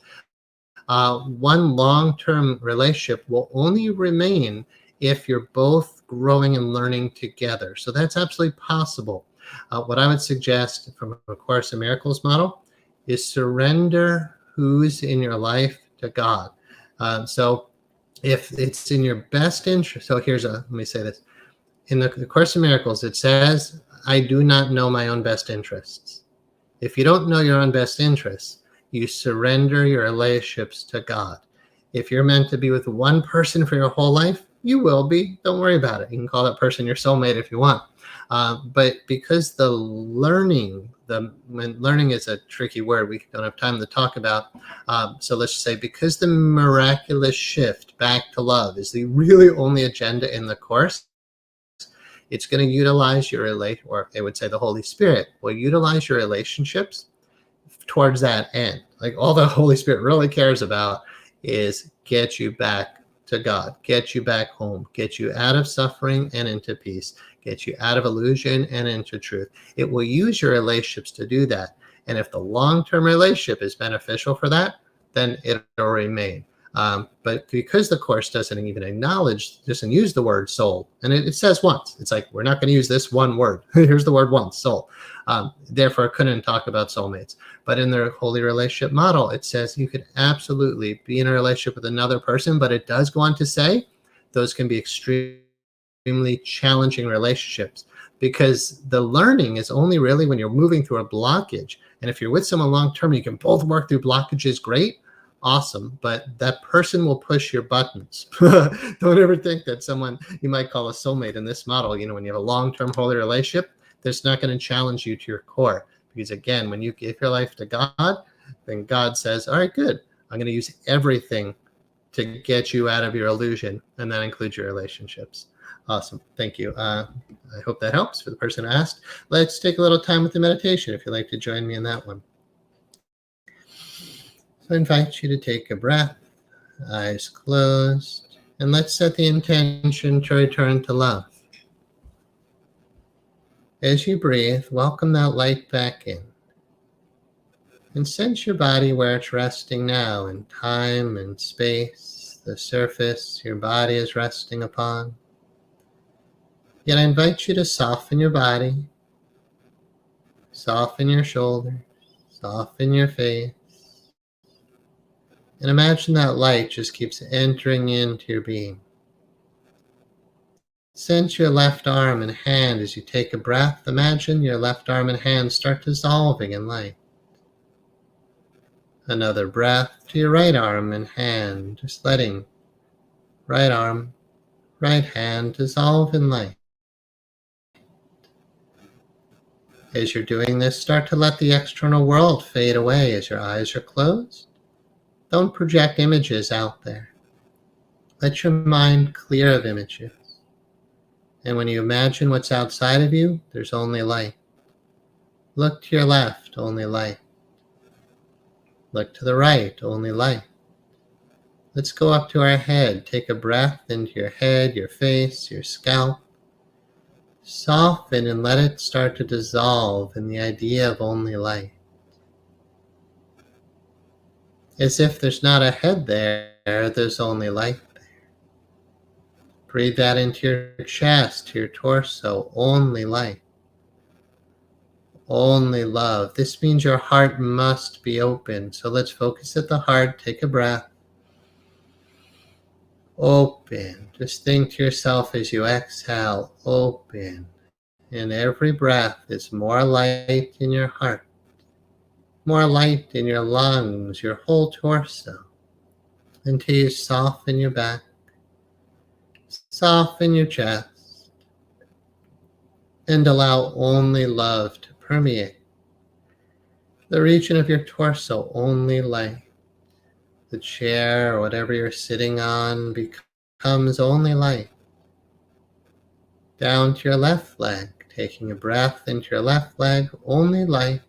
One long-term relationship will only remain if you're both growing and learning together. So that's absolutely possible. What I would suggest from A Course in Miracles model is surrender who's in your life to God. So if it's in your best interest, so let me say this. In the Course in Miracles, it says, I do not know my own best interests. If you don't know your own best interests, you surrender your relationships to God. If you're meant to be with one person for your whole life, you will be. Don't worry about it. You can call that person your soulmate if you want. But because when learning is a tricky word, we don't have time to talk about. So let's just say, because the miraculous shift back to love is the really only agenda in the Course, it's going to utilize or they would say the Holy Spirit will utilize your relationships towards that end. Like, all the Holy Spirit really cares about is get you back to God, get you back home, get you out of suffering and into peace, get you out of illusion and into truth. It will use your relationships to do that. And if the long-term relationship is beneficial for that, then it'll remain. But because the Course doesn't use the word soul, and it says once, it's like, we're not going to use this one word. Here's the word once, soul. Therefore, I couldn't talk about soulmates. But in their holy relationship model, it says you could absolutely be in a relationship with another person, but it does go on to say those can be extremely challenging relationships, because the learning is only really when you're moving through a blockage. And if you're with someone long-term, you can both work through blockages, great. Awesome, but that person will push your buttons. Don't ever think that someone you might call a soulmate in this model, when you have a long-term holy relationship, that's not going to challenge you to your core. Because again, when you give your life to God, then God says, all right, good. I'm going to use everything to get you out of your illusion, and that includes your relationships. Awesome. Thank you. I hope that helps for the person who asked. Let's take a little time with the meditation if you'd like to join me in that one. So I invite you to take a breath, eyes closed, and let's set the intention to return to love. As you breathe, welcome that light back in. And sense your body where it's resting now, in time and space, the surface your body is resting upon. Yet I invite you to soften your body, soften your shoulders, soften your face, and imagine that light just keeps entering into your being. Sense your left arm and hand as you take a breath. Imagine your left arm and hand start dissolving in light. Another breath to your right arm and hand, just letting right arm, right hand dissolve in light. As you're doing this, start to let the external world fade away as your eyes are closed. Don't project images out there. Let your mind clear of images. And when you imagine what's outside of you, there's only light. Look to your left, only light. Look to the right, only light. Let's go up to our head. Take a breath into your head, your face, your scalp. Soften and let it start to dissolve in the idea of only light. As if there's not a head there, there's only light there. Breathe that into your chest, your torso, only light. Only love. This means your heart must be open. So let's focus at the heart. Take a breath. Open. Just think to yourself as you exhale, open. And every breath is more light in your heart, more light in your lungs, your whole torso, until you soften your back, soften your chest, and allow only love to permeate the region of your torso, only light. The chair or whatever you're sitting on becomes only light. Down to your left leg, taking a breath into your left leg, only light,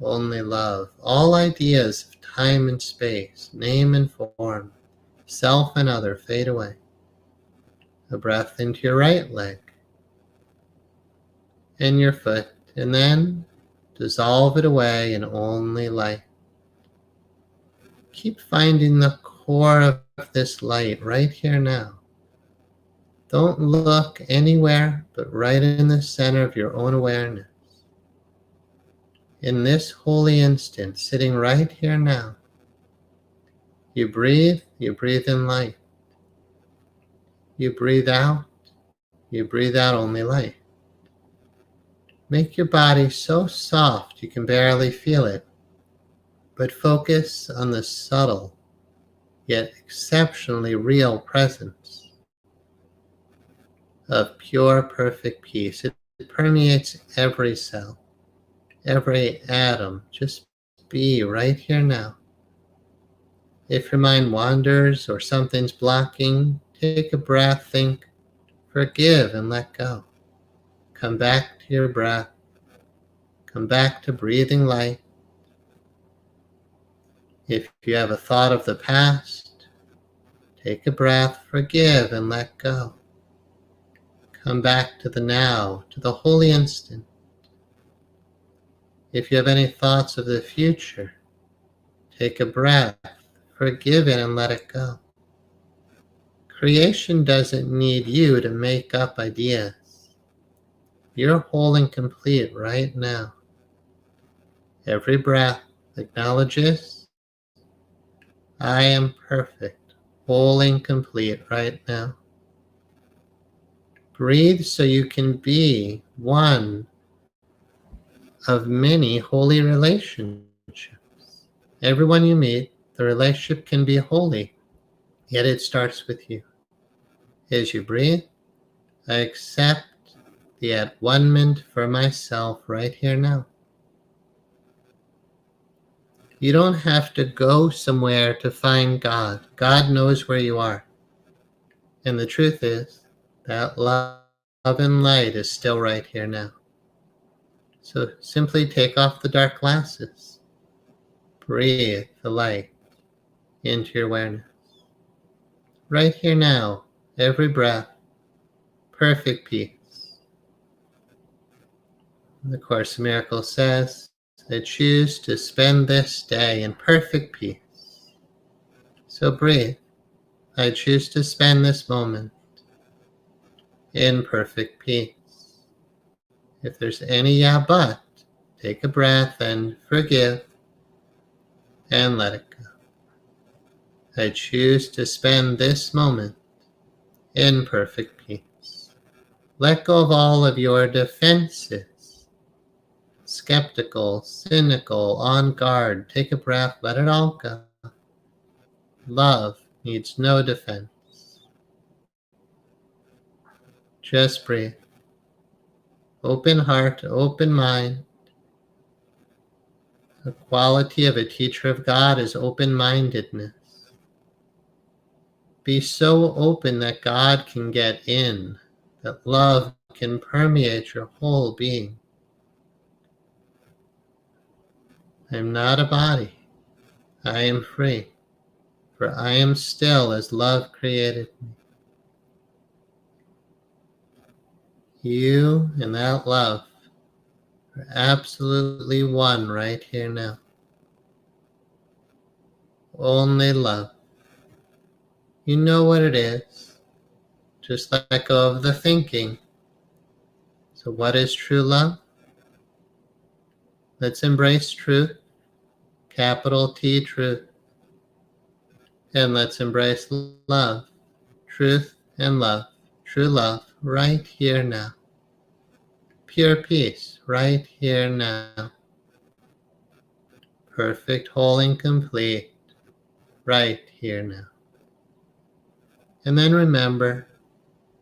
only love. All ideas of time and space, name and form, self and other fade away. A breath into your right leg and your foot, and then dissolve it away in only light. Keep finding the core of this light right here now. Don't look anywhere but right in the center of your own awareness. In this holy instant, sitting right here now, you breathe in light. You breathe out only light. Make your body so soft you can barely feel it, but focus on the subtle, yet exceptionally real presence of pure, perfect peace. It permeates every cell, every atom. Just be right here now. If your mind wanders or something's blocking, take a breath, think, forgive, and let go. Come back to your breath. Come back to breathing light. If you have a thought of the past, take a breath, forgive, and let go. Come back to the now, to the holy instant. If you have any thoughts of the future, take a breath, forgive it, and let it go. Creation doesn't need you to make up ideas. You're whole and complete right now. Every breath acknowledges, I am perfect, whole and complete right now. Breathe so you can be one of many holy relationships. Everyone you meet, the relationship can be holy, yet it starts with you. As you breathe, I accept the at-one-ment for myself right here now. You don't have to go somewhere to find God. God knows where you are. And the truth is that love and light is still right here now. So simply take off the dark glasses. Breathe the light into your awareness. Right here now, every breath, perfect peace. The Course in Miracles says, I choose to spend this day in perfect peace. So breathe. I choose to spend this moment in perfect peace. If there's any yeah but, take a breath and forgive and let it go. I choose to spend this moment in perfect peace. Let go of all of your defenses. Skeptical, cynical, on guard. Take a breath, let it all go. Love needs no defense. Just breathe. Open heart, open mind. The quality of a teacher of God is open-mindedness. Be so open that God can get in, that love can permeate your whole being. I am not a body. I am free, for I am still as love created me. You and that love are absolutely one right here now. Only love. You know what it is. Just let go of the thinking. So what is true love? Let's embrace truth, capital T truth. And let's embrace love, truth and love, true love right here now. Pure peace right here now. Perfect, whole, and complete right here now. And then remember,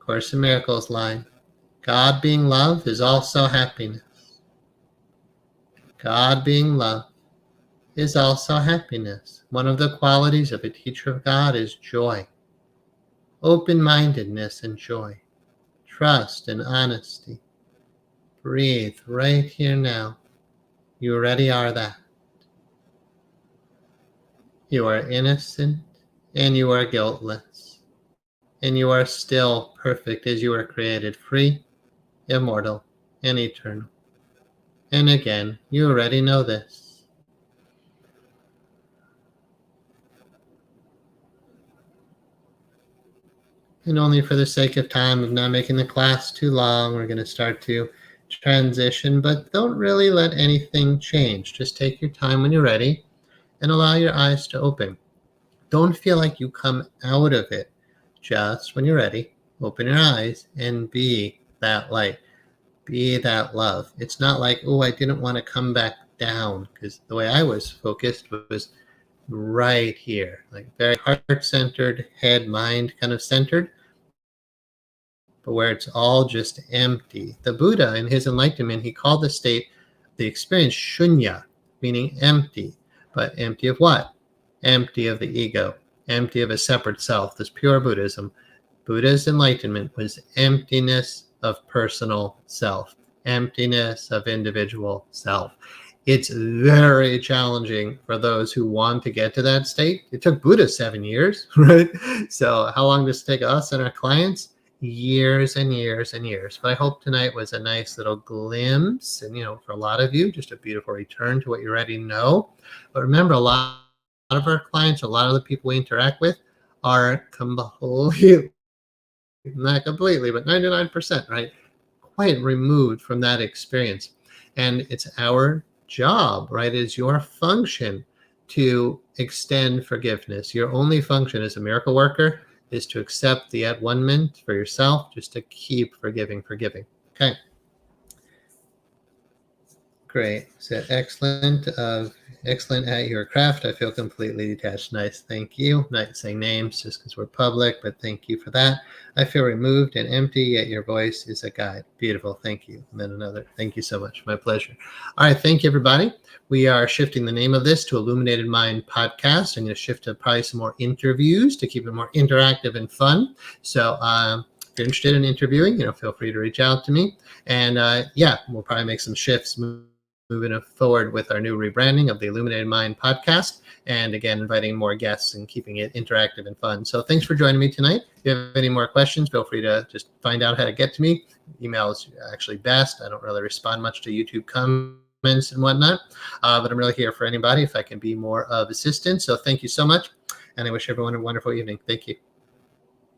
Course in Miracles line, God being love is also happiness. God being love is also happiness. One of the qualities of a teacher of God is joy, open-mindedness and joy, trust and honesty. Breathe right here now. You already are that. You are innocent and you are guiltless. And you are still perfect as you were created, free, immortal, and eternal. And again, you already know this. And only for the sake of time, of not making the class too long, we're going to start to transition, but don't really let anything change. Just take your time when you're ready and allow your eyes to open. Don't feel like you come out of it. Just when you're ready, open your eyes and be that light. Be that love. It's not like, oh, I didn't want to come back down, because the way I was focused was right here, like very heart-centered, head, mind kind of centered, but where it's all just empty. The Buddha, in his enlightenment, he called the state, the experience, shunya, meaning empty. But empty of what? Empty of the ego, empty of a separate self. This pure Buddhism. Buddha's enlightenment was emptiness of personal self, emptiness of individual self. It's very challenging for those who want to get to that state. It took Buddha 7 years, right? So how long does it take us and our clients? Years and years and years. But I hope tonight was a nice little glimpse, and for a lot of you, just a beautiful return to what you already know. But remember, a lot of our clients, a lot of the people we interact with are completely, not completely, but 99%, right? Quite removed from that experience. And it's our job, right? It's your function to extend forgiveness. Your only function as a miracle worker is to accept the at-one-ment for yourself, just to keep forgiving. Okay. Great. So excellent. Excellent at your craft. I feel completely detached. Nice. Thank you. Not saying names just because we're public, but thank you for that. I feel removed and empty, yet your voice is a guide. Beautiful. Thank you. And then another. Thank you so much. My pleasure. All right. Thank you, everybody. We are shifting the name of this to Illuminated Mind Podcast. I'm going to shift to probably some more interviews to keep it more interactive and fun. So if you're interested in interviewing, feel free to reach out to me. And we'll probably make some shifts moving forward with our new rebranding of the Illuminated Mind Podcast, and again, inviting more guests and keeping it interactive and fun. So thanks for joining me tonight. If you have any more questions, feel free to just find out how to get to me. Email is actually best. I don't really respond much to YouTube comments and whatnot, but I'm really here for anybody if I can be more of assistance. So thank you so much, and I wish everyone a wonderful evening. Thank you.